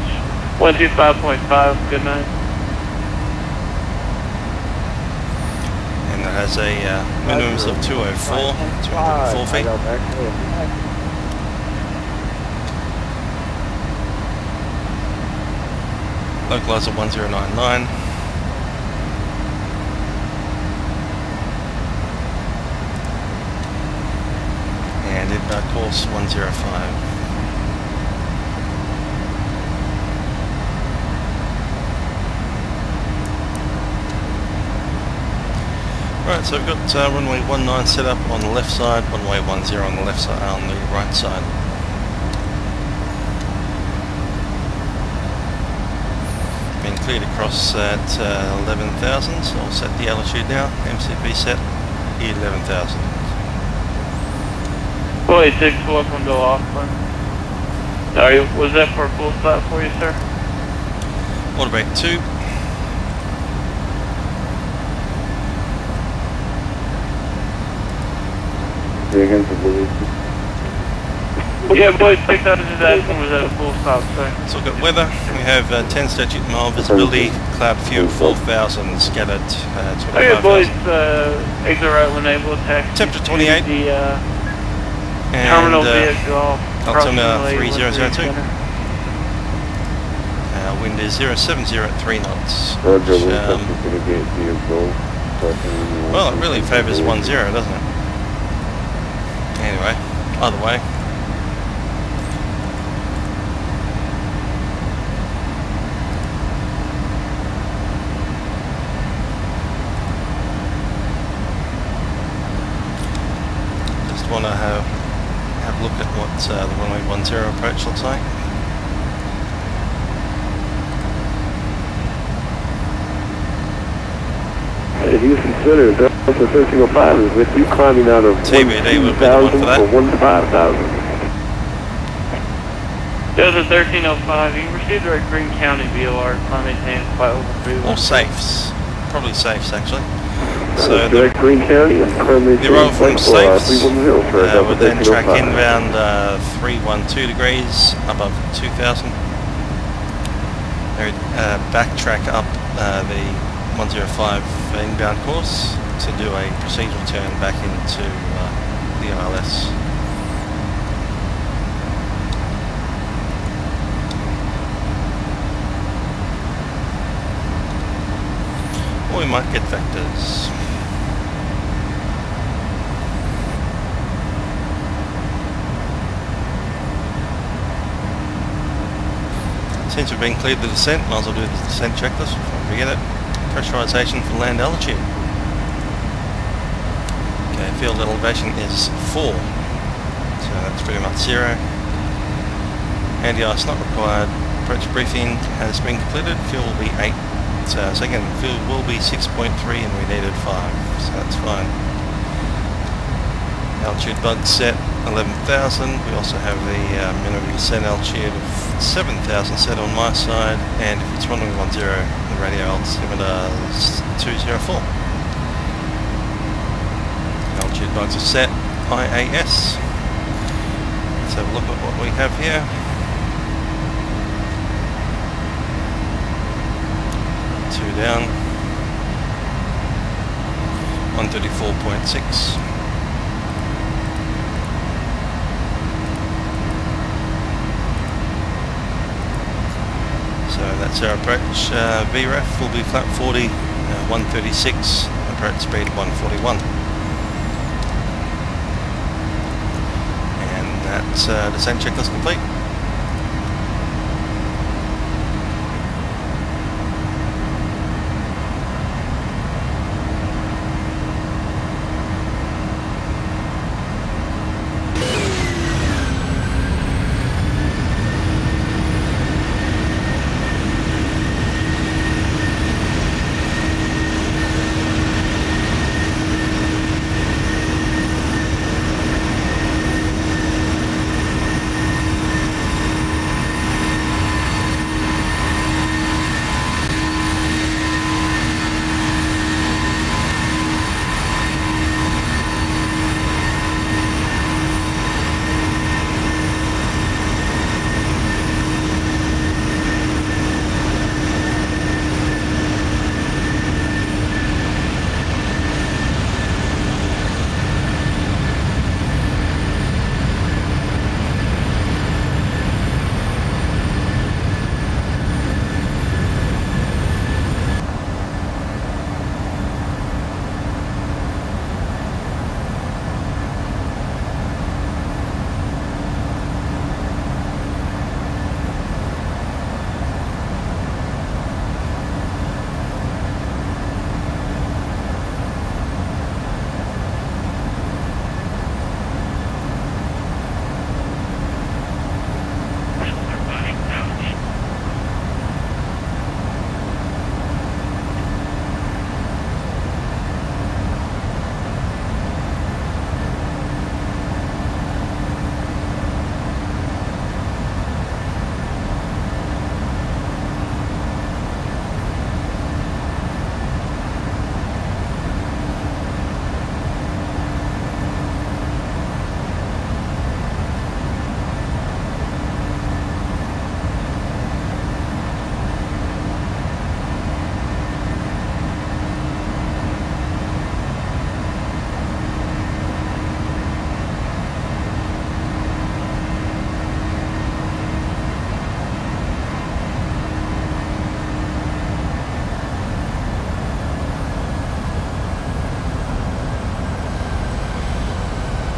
125.5, good night. And that has a minimums of 204 feet. Localizer 1099. And inbound course 105. Right, so we've got runway 19 set up on the left side, runway 10 on the left side, on the right side. Been cleared across at 11,000, so I'll set the altitude now. MCP set 11,000. Boy 6, welcome to Auckland. Sorry, was that for a full stop for you, sir? Autobreak 2. Yeah, Boy 6, I was just asking, was that a full stop, sir? So we've got weather. We have 10 statute mile visibility, cloud fuel 4,000, scattered Okay, 25,000. boys, exit right when able, taxi. Temperature 28. The And terminal vehicle. Altimeter approximately 3002. 13 center. Wind is 070 at 3 knots. Roger, which, we're to get vehicle. Well, it really favours 1-0, doesn't it? Anyway, either way. Just want to have a look at what the runway 10 approach looks like. If you consider Delta 1305 is with you climbing out of TBD would be the one for that. 1 to 5,000. Delta 1305, you received our Green County VOR, climbing hands by over 3. Or safes. Probably safes actually. So direct Green County and the roll from safes would then track 1305. inbound 312 degrees above 2000. They would backtrack up the 105 inbound course to do a procedural turn back into the ILS. Or we might get vectors. Since we've been cleared the descent, might as well do the descent checklist before I forget it. Pressurization for land altitude. Okay, field elevation is 4, so that's pretty much 0. Anti-ice not required. Approach briefing has been completed. Fuel will be 8 seconds. Fuel will be 6.3 and we needed 5, so that's fine. Altitude bug set 11,000. We also have the minimum descent altitude of 7,000 set on my side, and if it's runway 10, the radio altimeter is 204. Altitude bugs are set, IAS. Let's have a look at what we have here. Two down. 134.6. So that's our approach. VREF will be flat 40, 136, approach speed 141. And that's descent checklist complete.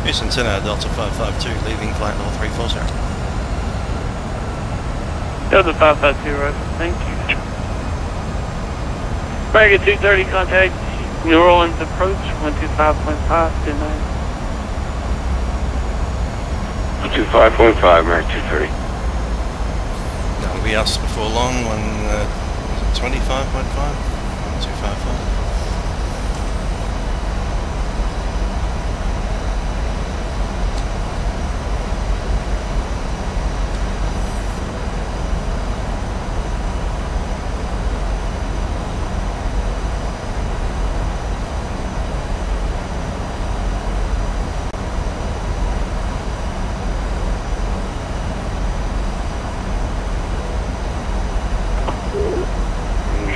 Houston Center, Delta 552, leaving flight level 340. Delta 552, right. Thank you. American 230, contact New Orleans approach, 125.5, 10-9. 125.5, American 230. That'll be us before long, 125.5, 1255.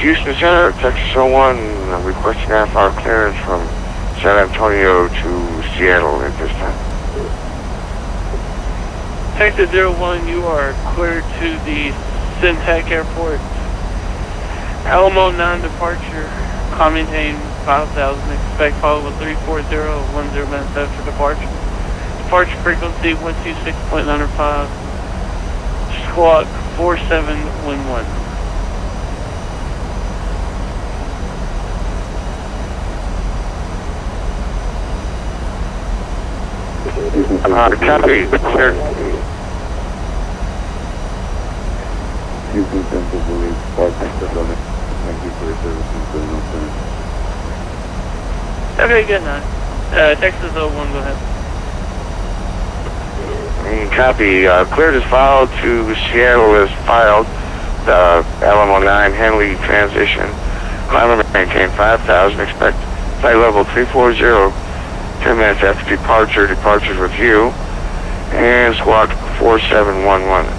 Houston Center, Texas 01, requesting half-hour clearance from San Antonio to Seattle at this time. Texas 01, you are cleared to the Syntac Airport. Alamo 9 departure, maintain 5,000, expect follow with 34010 minutes after departure. Departure frequency 126.95, squawk 4711. Copy, cleared. Houston Central believes Park Texas Building. Thank you for your services. Okay, good night. Texas 01, go ahead. Copy, cleared is filed to Seattle is filed. The Alamo 9 Henley transition. Climber maintain 5,000, expect flight level 340. 10 minutes after departure, departures with you, and squawk 4711.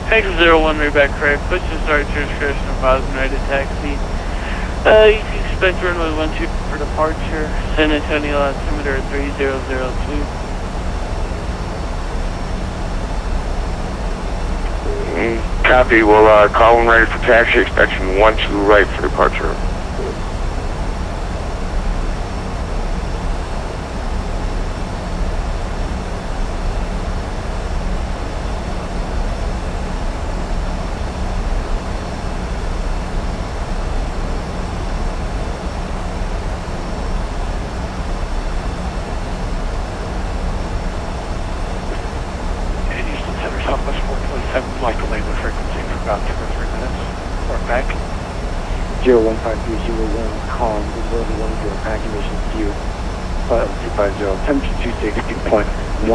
Texas 01, read back correct. Push to start your discretion, advising ready to taxi. You can expect runway 12 for departure. San Antonio altimeter 3002. Copy, we'll call when ready for taxi, expecting 12 right for departure. Flight delay with frequency for about 2 or 3 minutes. Or back. 01501, calm, visibility 10, calculation view. 250, temperature 260.1.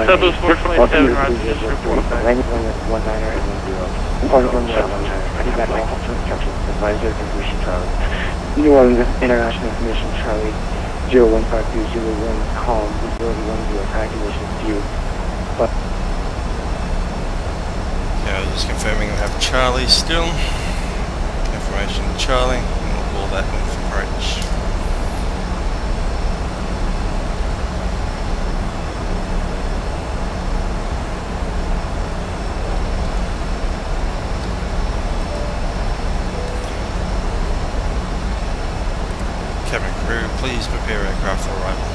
Southwest 427, Roger, report back. Landing limit 19er and 10. Departing runway 19er. Feedback all to instructions. Advisor information Charlie. New Orleans International Information Charlie. 01501, calm, visibility 10, calculation view. Yeah, just confirming we have Charlie still. Information Charlie, and we'll call that with approach. Cabin crew, please prepare aircraft for arrival.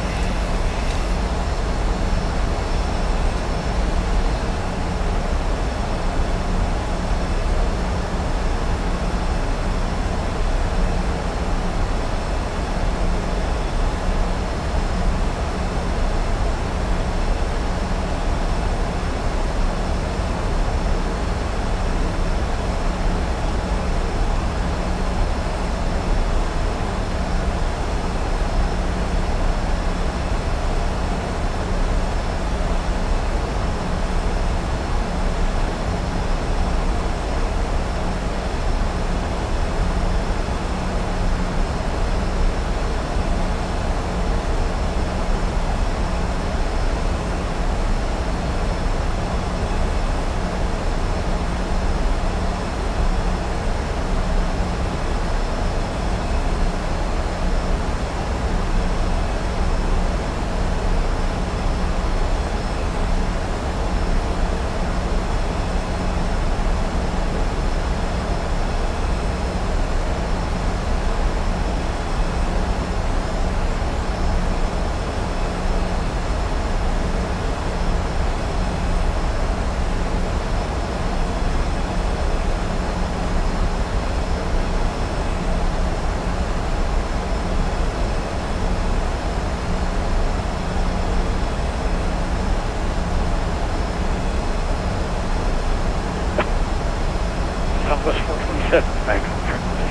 Southwest 427, back on frequency.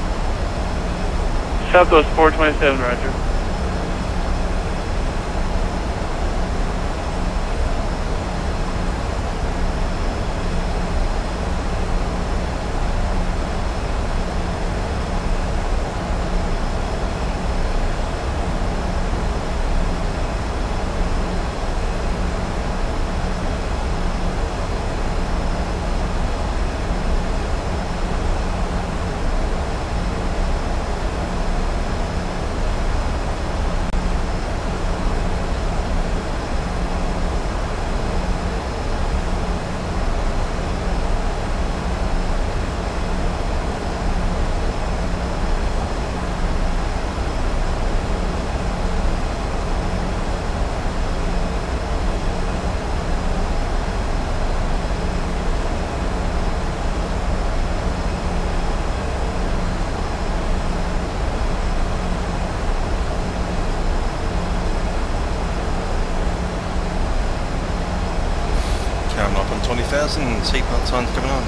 Southwest 427, roger. Coming up on 20,000, seatbelt signs coming on.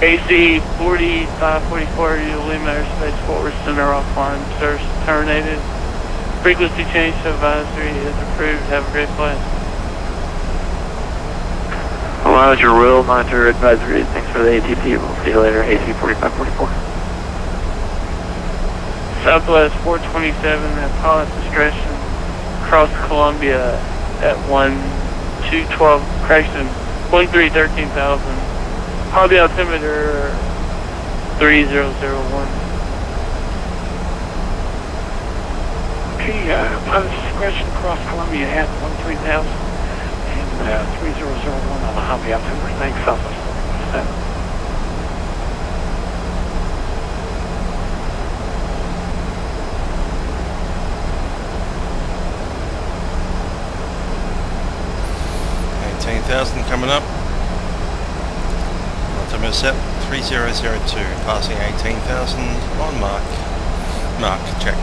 AC 4544, Lima Airspace Forward Center offline. Service terminated. Frequency change to advisory is approved. Have a great flight. Roger, Will, monitor advisory. Thanks for the ATP. We'll see you later. AC 4544. Southwest 427 at pilot discretion. Cross Columbia at 1212. Correction, 1313,000. Hobby altimeter 3001. Okay, pilot discretion across Columbia at 13,000 and 3001 on the hobby altimeter. Thanks, Southwest 427. Coming up. Altimeter set 3002, passing 18,000 on mark. Mark checked.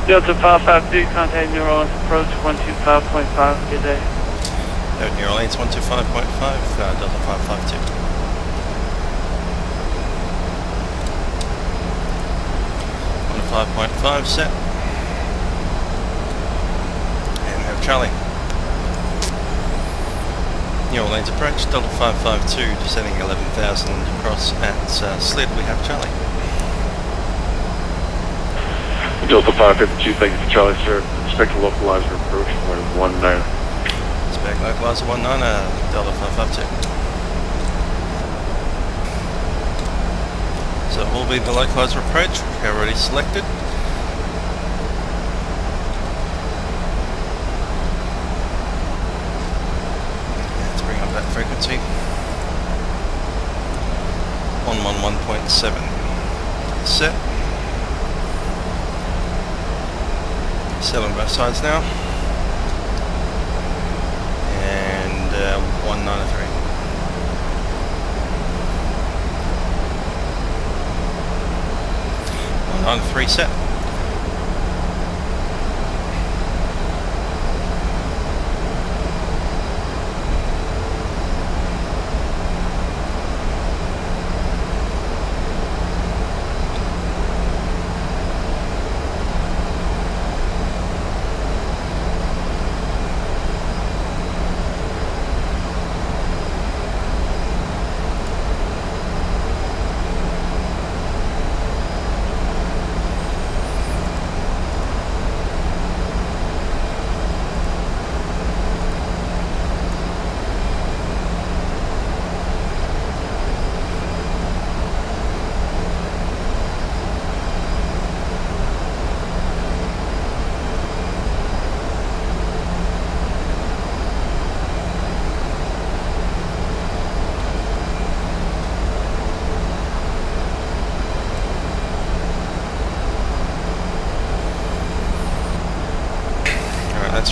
Delta 552, contact New Orleans approach 125.5, good day. New Orleans 125.5, Delta 552. 5.5 set. And we have Charlie. New Orleans approach, Delta 552, descending 11,000 across at Slid, we have Charlie. Delta 552, thank you for Charlie, sir. Expect to localize your approach for 19. Expect localizer 19, Delta 552. So it will be the localizer approach, which we have already selected. Let's bring up that frequency. 111.7. Set. Set on both sides now. And 193. 193 set.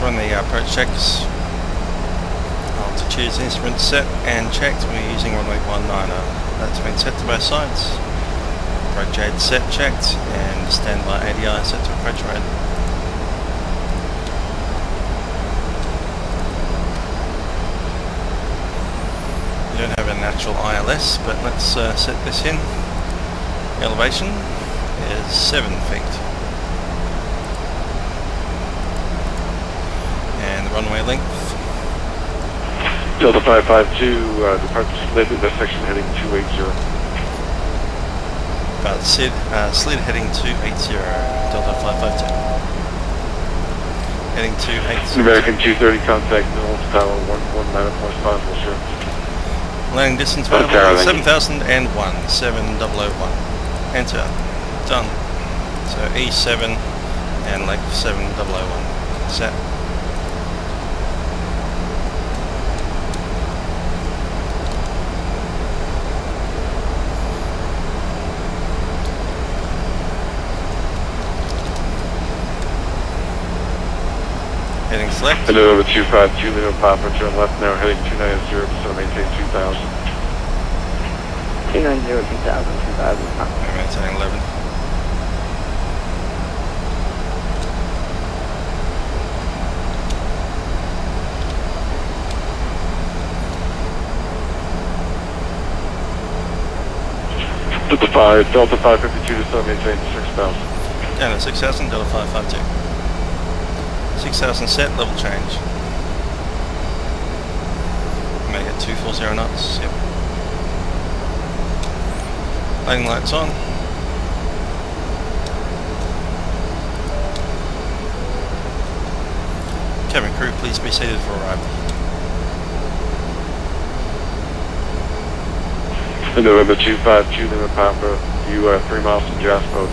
run the approach checks. Altitudes instrument set and checked. We're using runway 19. That's been set to both sides. Approach aid set checked and standby ADI set to approach rate. We don't have an actual ILS, but let's set this in. Elevation is 7 feet. And the runway length. Delta 552, departure slid in that section heading 280. Slid heading 280, Delta 552. Heading 280. American 230, contact Knowles Tower 119.5, will share. Landing distance available 7001, 7001. Enter. Done. So E7 and length 7001. Set. Heading select. Hello, over 252, Leo Papa, turn left now, heading 290, so maintain 2000. 290, 2000, 2000. I'm maintaining 11. Delta 552 to sun, maintain 6000. Down at 6000, Delta 552. 6000 set, level change. Make it 240 knots, yep. Landing lights on. Cabin crew, please be seated for arrival. November 252, Lima Papa, you are 3 miles from Jasper.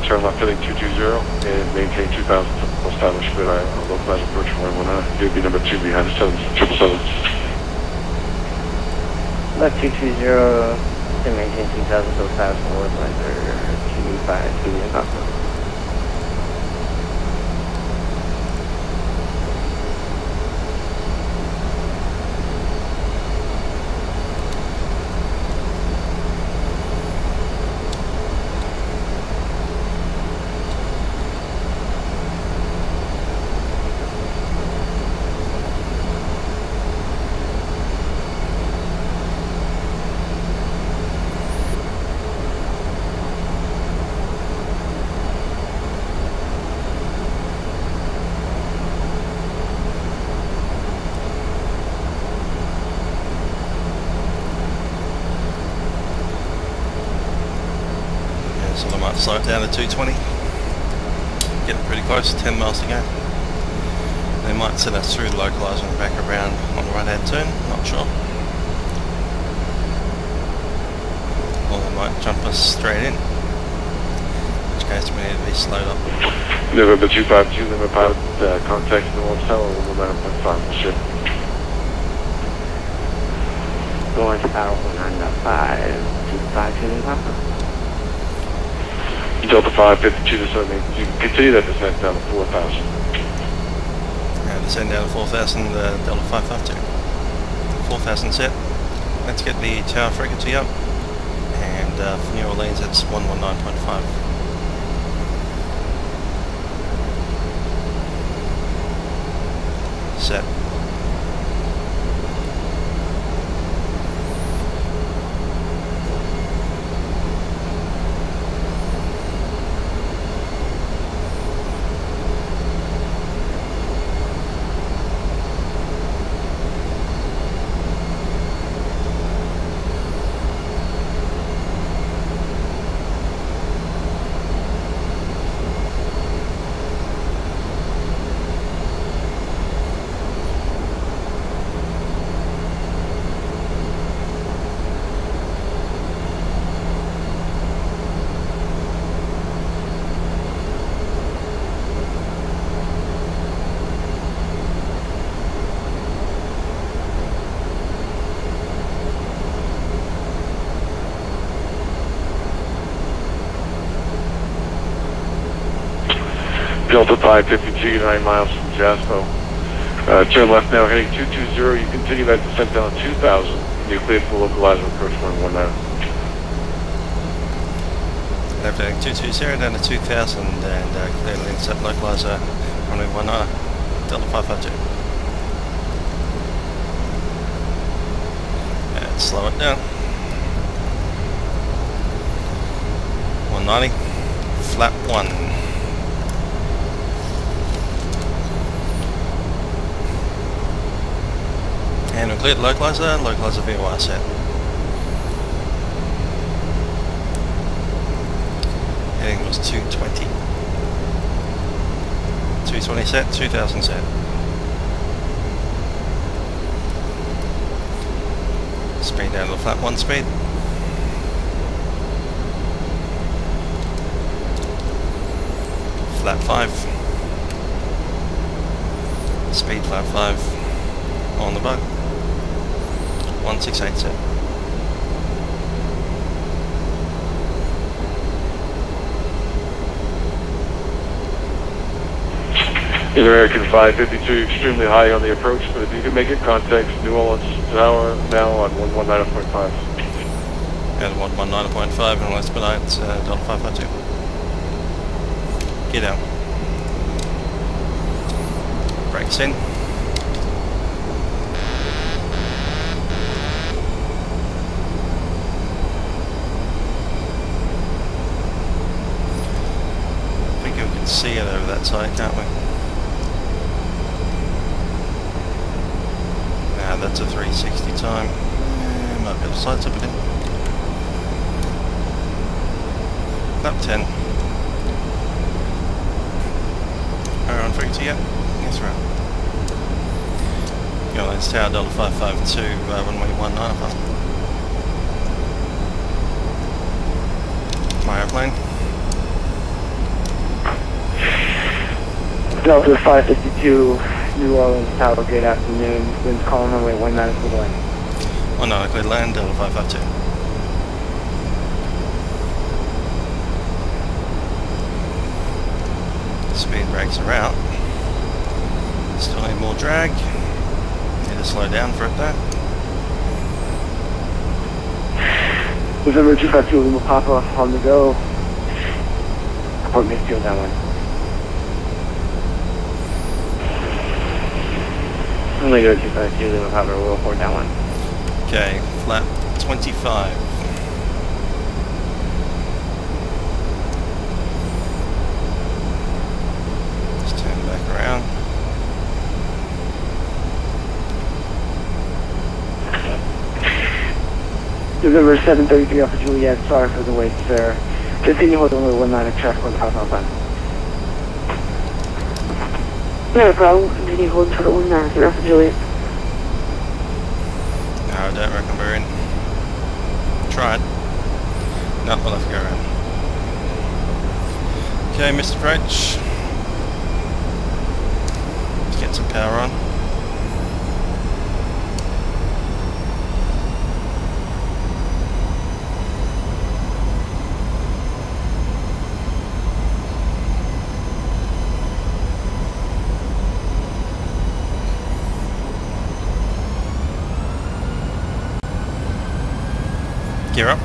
Turn left heading 220 and maintain 2000 for establishment. I'll localize approach 119. You'll be number 2 behind 777. Left 220 to maintain 2000, so fast forward lander 252 in Papa. So I might slow it down to 220. Getting pretty close, 10 miles to go. They might set us through the localizer and back around on the right hand turn, not sure. Or they might jump us straight in, in which case we need to be slowed up. November 252, Lima Pilot, contact Knowles Tower 119.5, will ship. Going to power 195, 252 in Papa. Delta 552 to sun, you can continue that descent down to 4000. And descend down to 4000, Delta 552. 4000 set. Let's get the tower frequency up. And for New Orleans, it's 119.5. Set. Delta 552, 9 miles from Jaspo. Turn left now, heading 220. You continue that descent down 2,000. You cleared for localizer approach 119. Left heading 220 down to 2000 and clear to intercept localizer runway 19, Delta 552. And slow it down. 190, flap 1. And we cleared localizer VOR set. Heading was 220. 220 set, 2000 set. Speed down to the flap 1 speed. Flap 5. Speed flap 5 on the bug. 168 set. American 552, extremely high on the approach, but if you can make it, contact New Orleans Tower now on 119.5. And 119.5 and let's expedite Delta 552. Get out. Brakes in. I think we can see it over that side, can't we? Nah, that's a 360 time. Might be able to slide up a bit. Lap 10. Are on frequency yet? Yes, right. Airlines Tower Delta 552, runway 19 up. My airplane. Delta 552, New Orleans Tower, good afternoon. Winds calling runway 19 for the land. 19 clear land, Delta 552. Speed brakes are out. Still need more drag. Need to slow down for it though. November 252 Lima Papa on the go. Port Midfield downwind. Only go 252 Lima Papa, we'll port downwind. Okay, flap 25. Around. November 733 Alpha Juliet, sorry for the wait, sir. Continue holding runway 19 at traffic on the South Alpine. No problem, continue holding for 19 at Alpha Juliet. No, I don't reckon we're in. Try it. No, we'll have to go around. Okay, Mr. French. Get some power on. Gear up.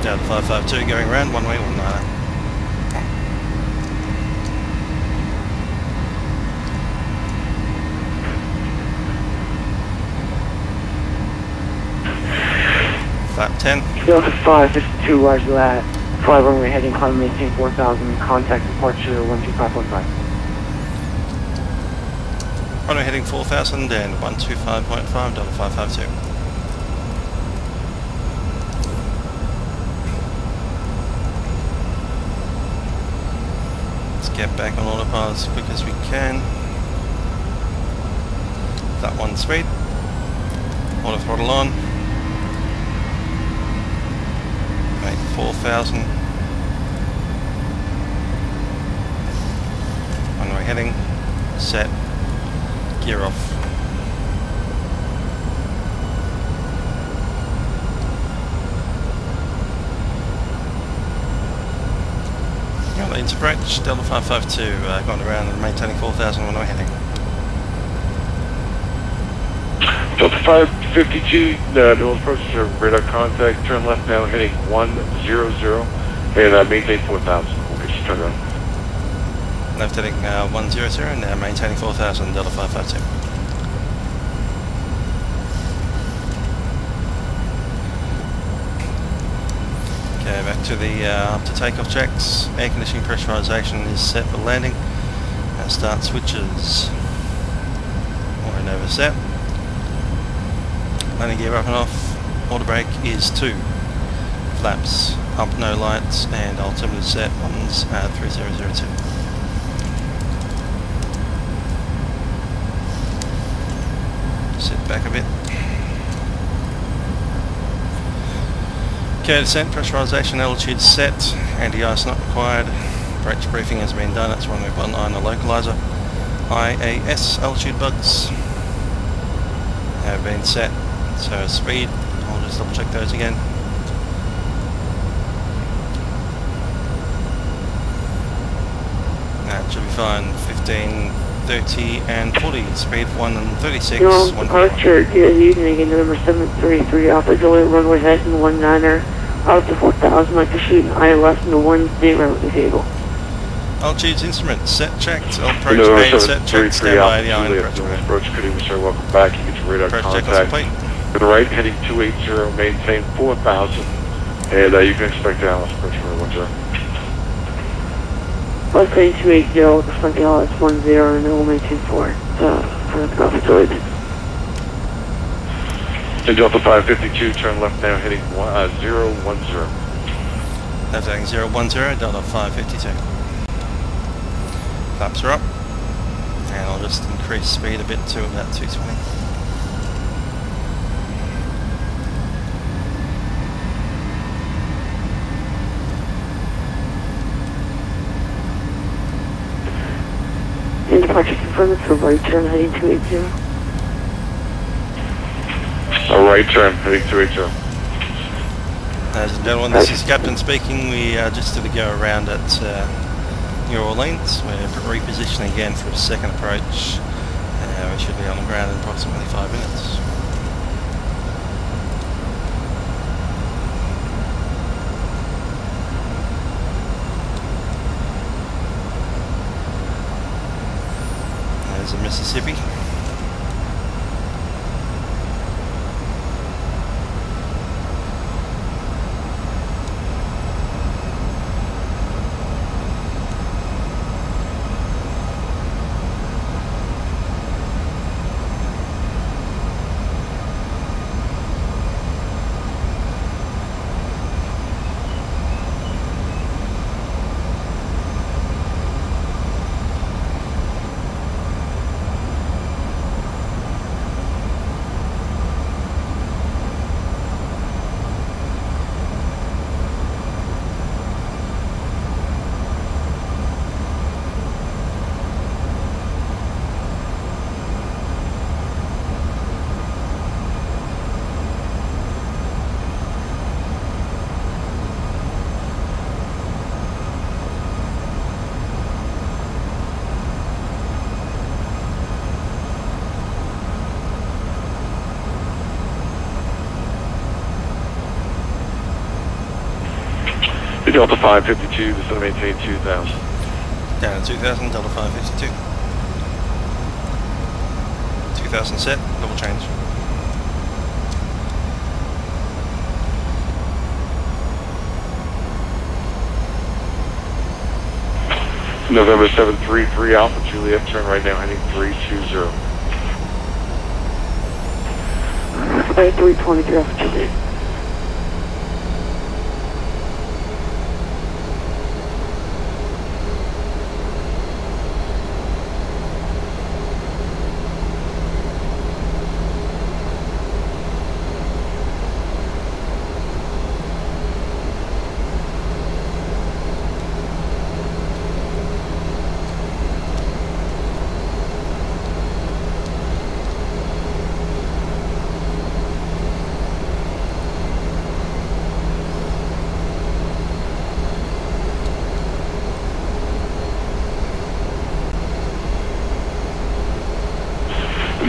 Down to 552 going around, one way, 19. Flap 10. Delta 552, roger that. Fly runway heading, climb, maintain 4000, contact departure 125.5. Runway heading 4000 and 125.5, Delta 552. Let's get back on autopilot as quick as we can. That one speed. Auto throttle on. 4,000. Runway heading, set, gear off. leads approach, Delta 552, going around and maintaining 4,000 when we're heading. Delta 552, no approach to radar contact, turn left now, heading 100, and maintain 4,000. We'll get you turned around. Left heading 100, and now maintaining 4,000, Delta 552. Okay, back to the after takeoff checks. Air conditioning pressurization is set for landing. Start switches. We're over set. Landing gear up and off. Auto brake is 2. Flaps up, no lights, and altimeter set one's 3002. Sit back a bit. Okay, descent pressurization altitude set. Anti-ice not required. Approach briefing has been done. That's when we've online the localizer. IAS altitude bugs have been set. So speed, I'll just double check those again. That should be fine. 15, 30 and 40. Speed 1 and 36. Departure, good evening, in number 733, Alpha Juliet, runway heading 19er, out to 4,000, like to shoot an ILS in the 10 with the table. Altitudes instrument set checked. Approach main set checked. Stand by the iron approach. Good evening, sir. Welcome back. You get your radar approach contact. Check to the right, heading 280, maintain 4,000, and you can expect Dallas approach for 10. Let's say 280, the front Dallas 10, and then we'll maintain 4 for the altitude. And Delta 552, turn left now, heading 010. Left heading 010, Delta 552. Flaps are up, and I'll just increase speed a bit to about 220. And departure confirmed for right turn heading 280. A right turn heading 280. Ladies and gentlemen, this is Captain speaking. We just did a go around at New Orleans. We're repositioning again for a second approach. We should be on the ground in approximately 5 minutes. There's the Mississippi. Delta 552, this is maintain 2,000. Down at 2,000, Delta 552. 2,000 set, double change. November 733 Alpha Juliet, turn right now, heading 320. 323 Alpha Juliet.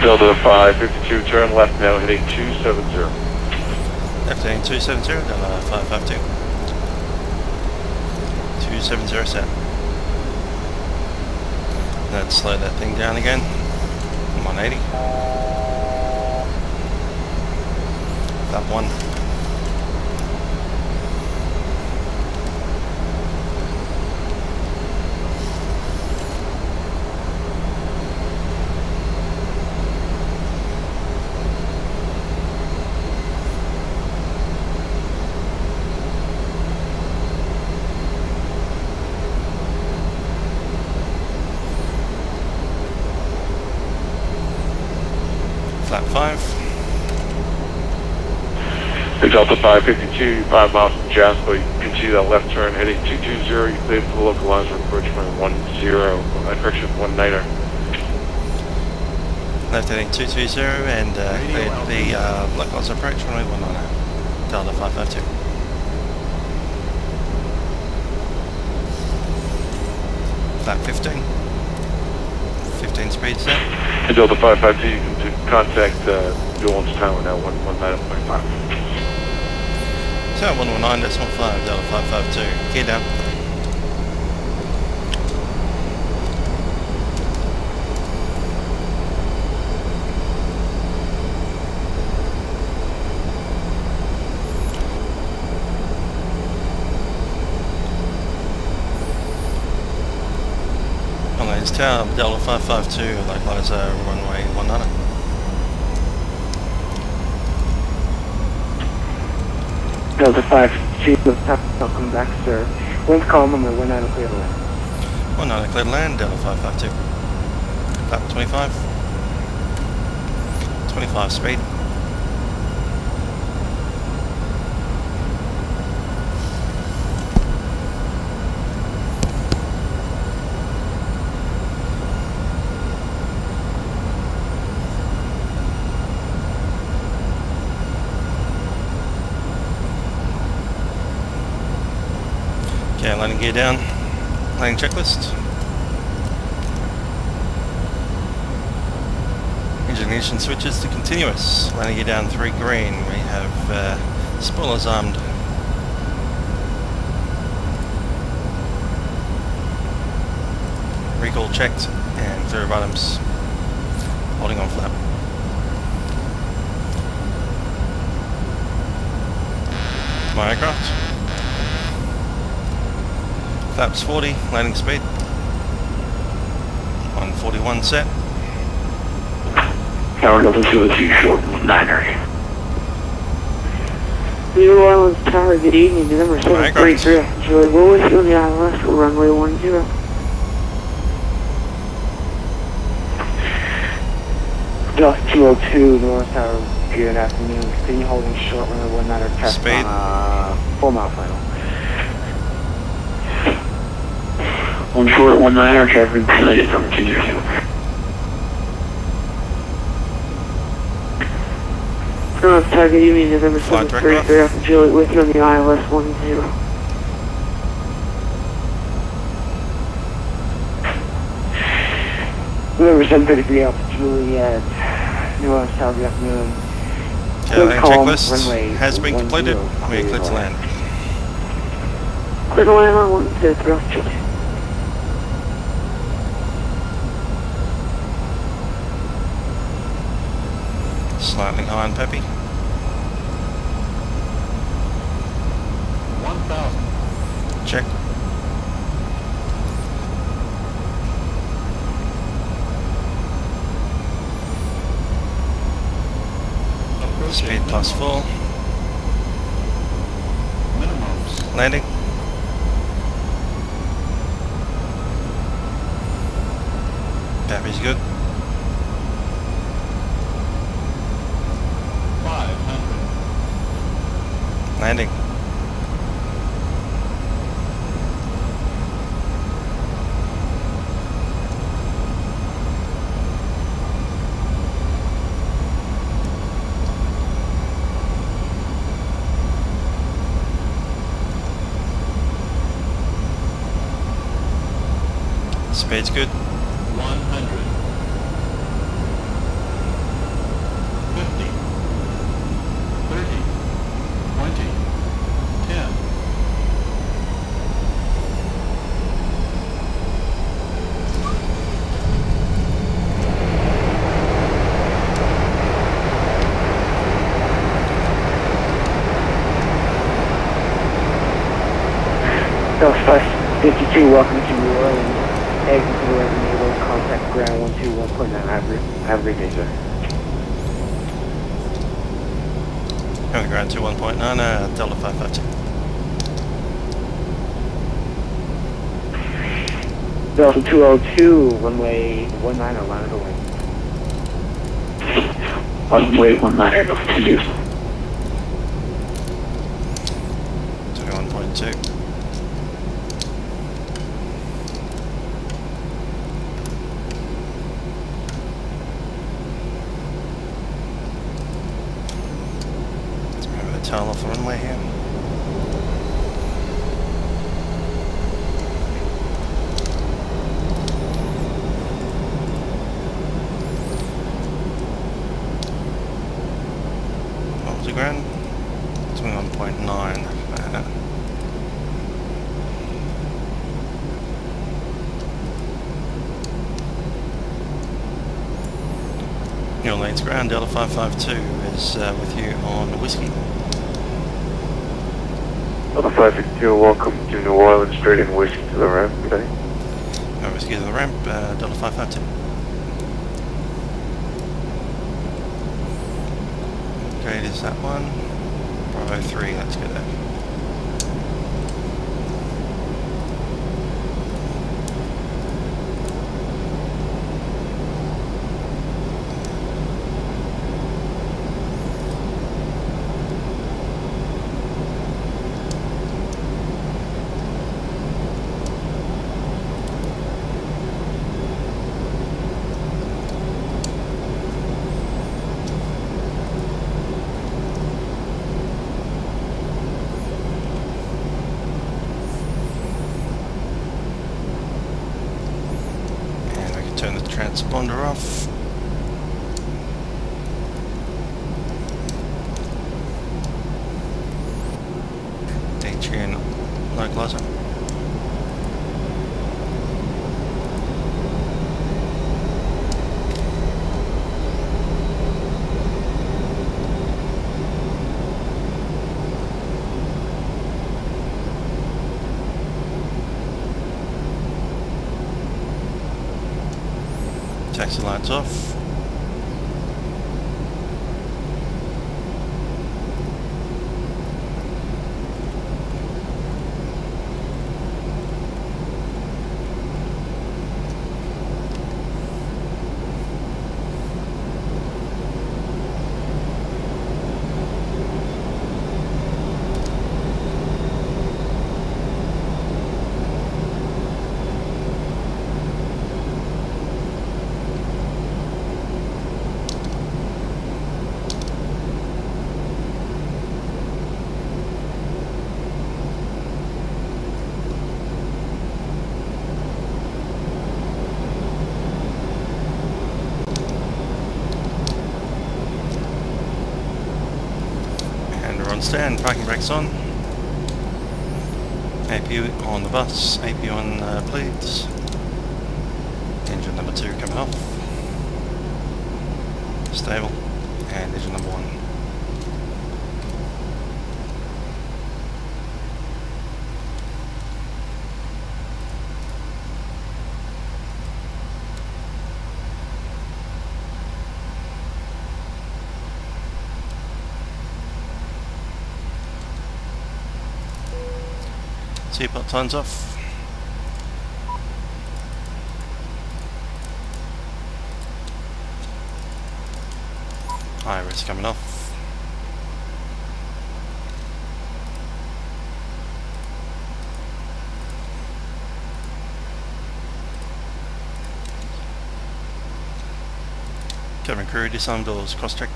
Delta 552, turn left now, heading 270. Left heading 270, Delta 552. 270 set. Let's slow that thing down again. 180. Flap 1. Flap 5. The Delta 552, 5 miles from Jasper, you can see that left turn heading 220, you cleared for the localizer approach from 10, correction, 19er. Left heading 220 and cleared the localizer approach runway 19. Delta 552. Flap 15. 15 speed set. And Delta 552, you can contact New Orleans Tower now, 119.5. Tower 119.5, Delta 552. Gear down. It's Tower Delta 552, localizer runway 19. Delta 552, welcome back, sir. Wind's calm, I'm going to 19 clear to land. 19 clear to land, Delta 552. Flap 25. 25 speed. Okay, landing gear down. Landing checklist. Engine ignition switches to continuous. Landing gear down 3 green. We have spoilers armed. Recall checked and clear of items. Holding on flap. My aircraft. Flaps 40, landing speed. 141 set. Tower Delta 202 short 9er. New Orleans Tower, good evening. November 733. Julie, we're with you on the ILS for runway 10. Delta 202, North Tower, good afternoon. Continue holding short runway 19 test speed. On 4 mile final. On short 19er, traffic decided from 202. North Tower, good evening. November 733. Julie, with you on the ILS 10. November 733 Alpha Juliet, New Orleans Tower, good afternoon. Okay, landing checklist has been completed. We are clear to land. Clear to land on 123 Julie. Slightly high and peppy. 1,000. Check. Speed +4. Minimums. Landing. Peppy's good. 500. Landing. Speed's good. 100. Delta 52, welcome to New Orleans. Exit to the right enable, contact ground 121.9. Have a great day, sir. Having ground 21.9, Delta 552. Delta 202, runway 19, line of away. Runway 19, continue. 21.2. Tail off the runway here. What was the ground? 21.9. Your lane's ground, Delta 552 is with you on Whiskey. Delta 552, welcome to New Orleans, straight in Whiskey to the ramp today. Whiskey to the ramp, Delta 552. Grade is that one. Bravo 3, let's go there. Turn the transponder off. Datrian localizer. Taxi lights off. Stand, parking brakes on. APU on the bus, APU on bleeds. Engine number 2 coming off. Stable. And engine number 1. Seatbelt signs off. Iris coming off. Cabin crew, disarm doors, cross check.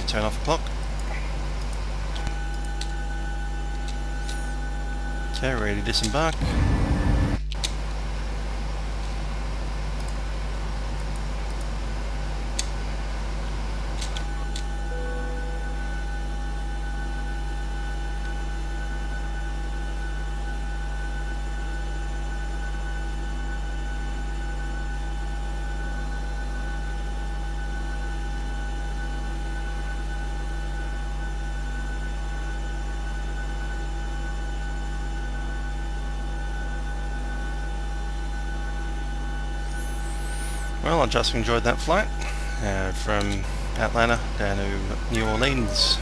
Turn off the clock. Okay, ready to disembark. Well, I just enjoyed that flight from Atlanta down to New Orleans.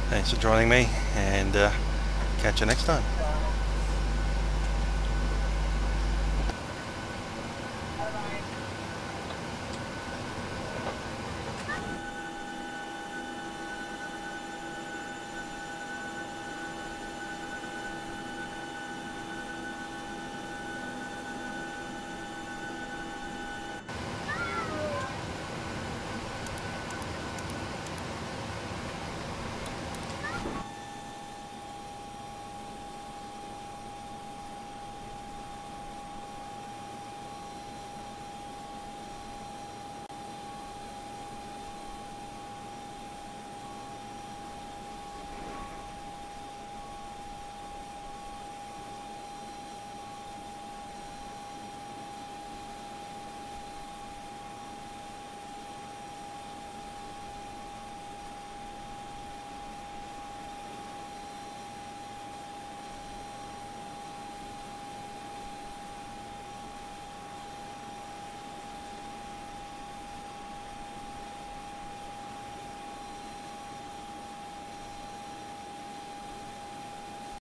Thanks for joining me, and catch you next time.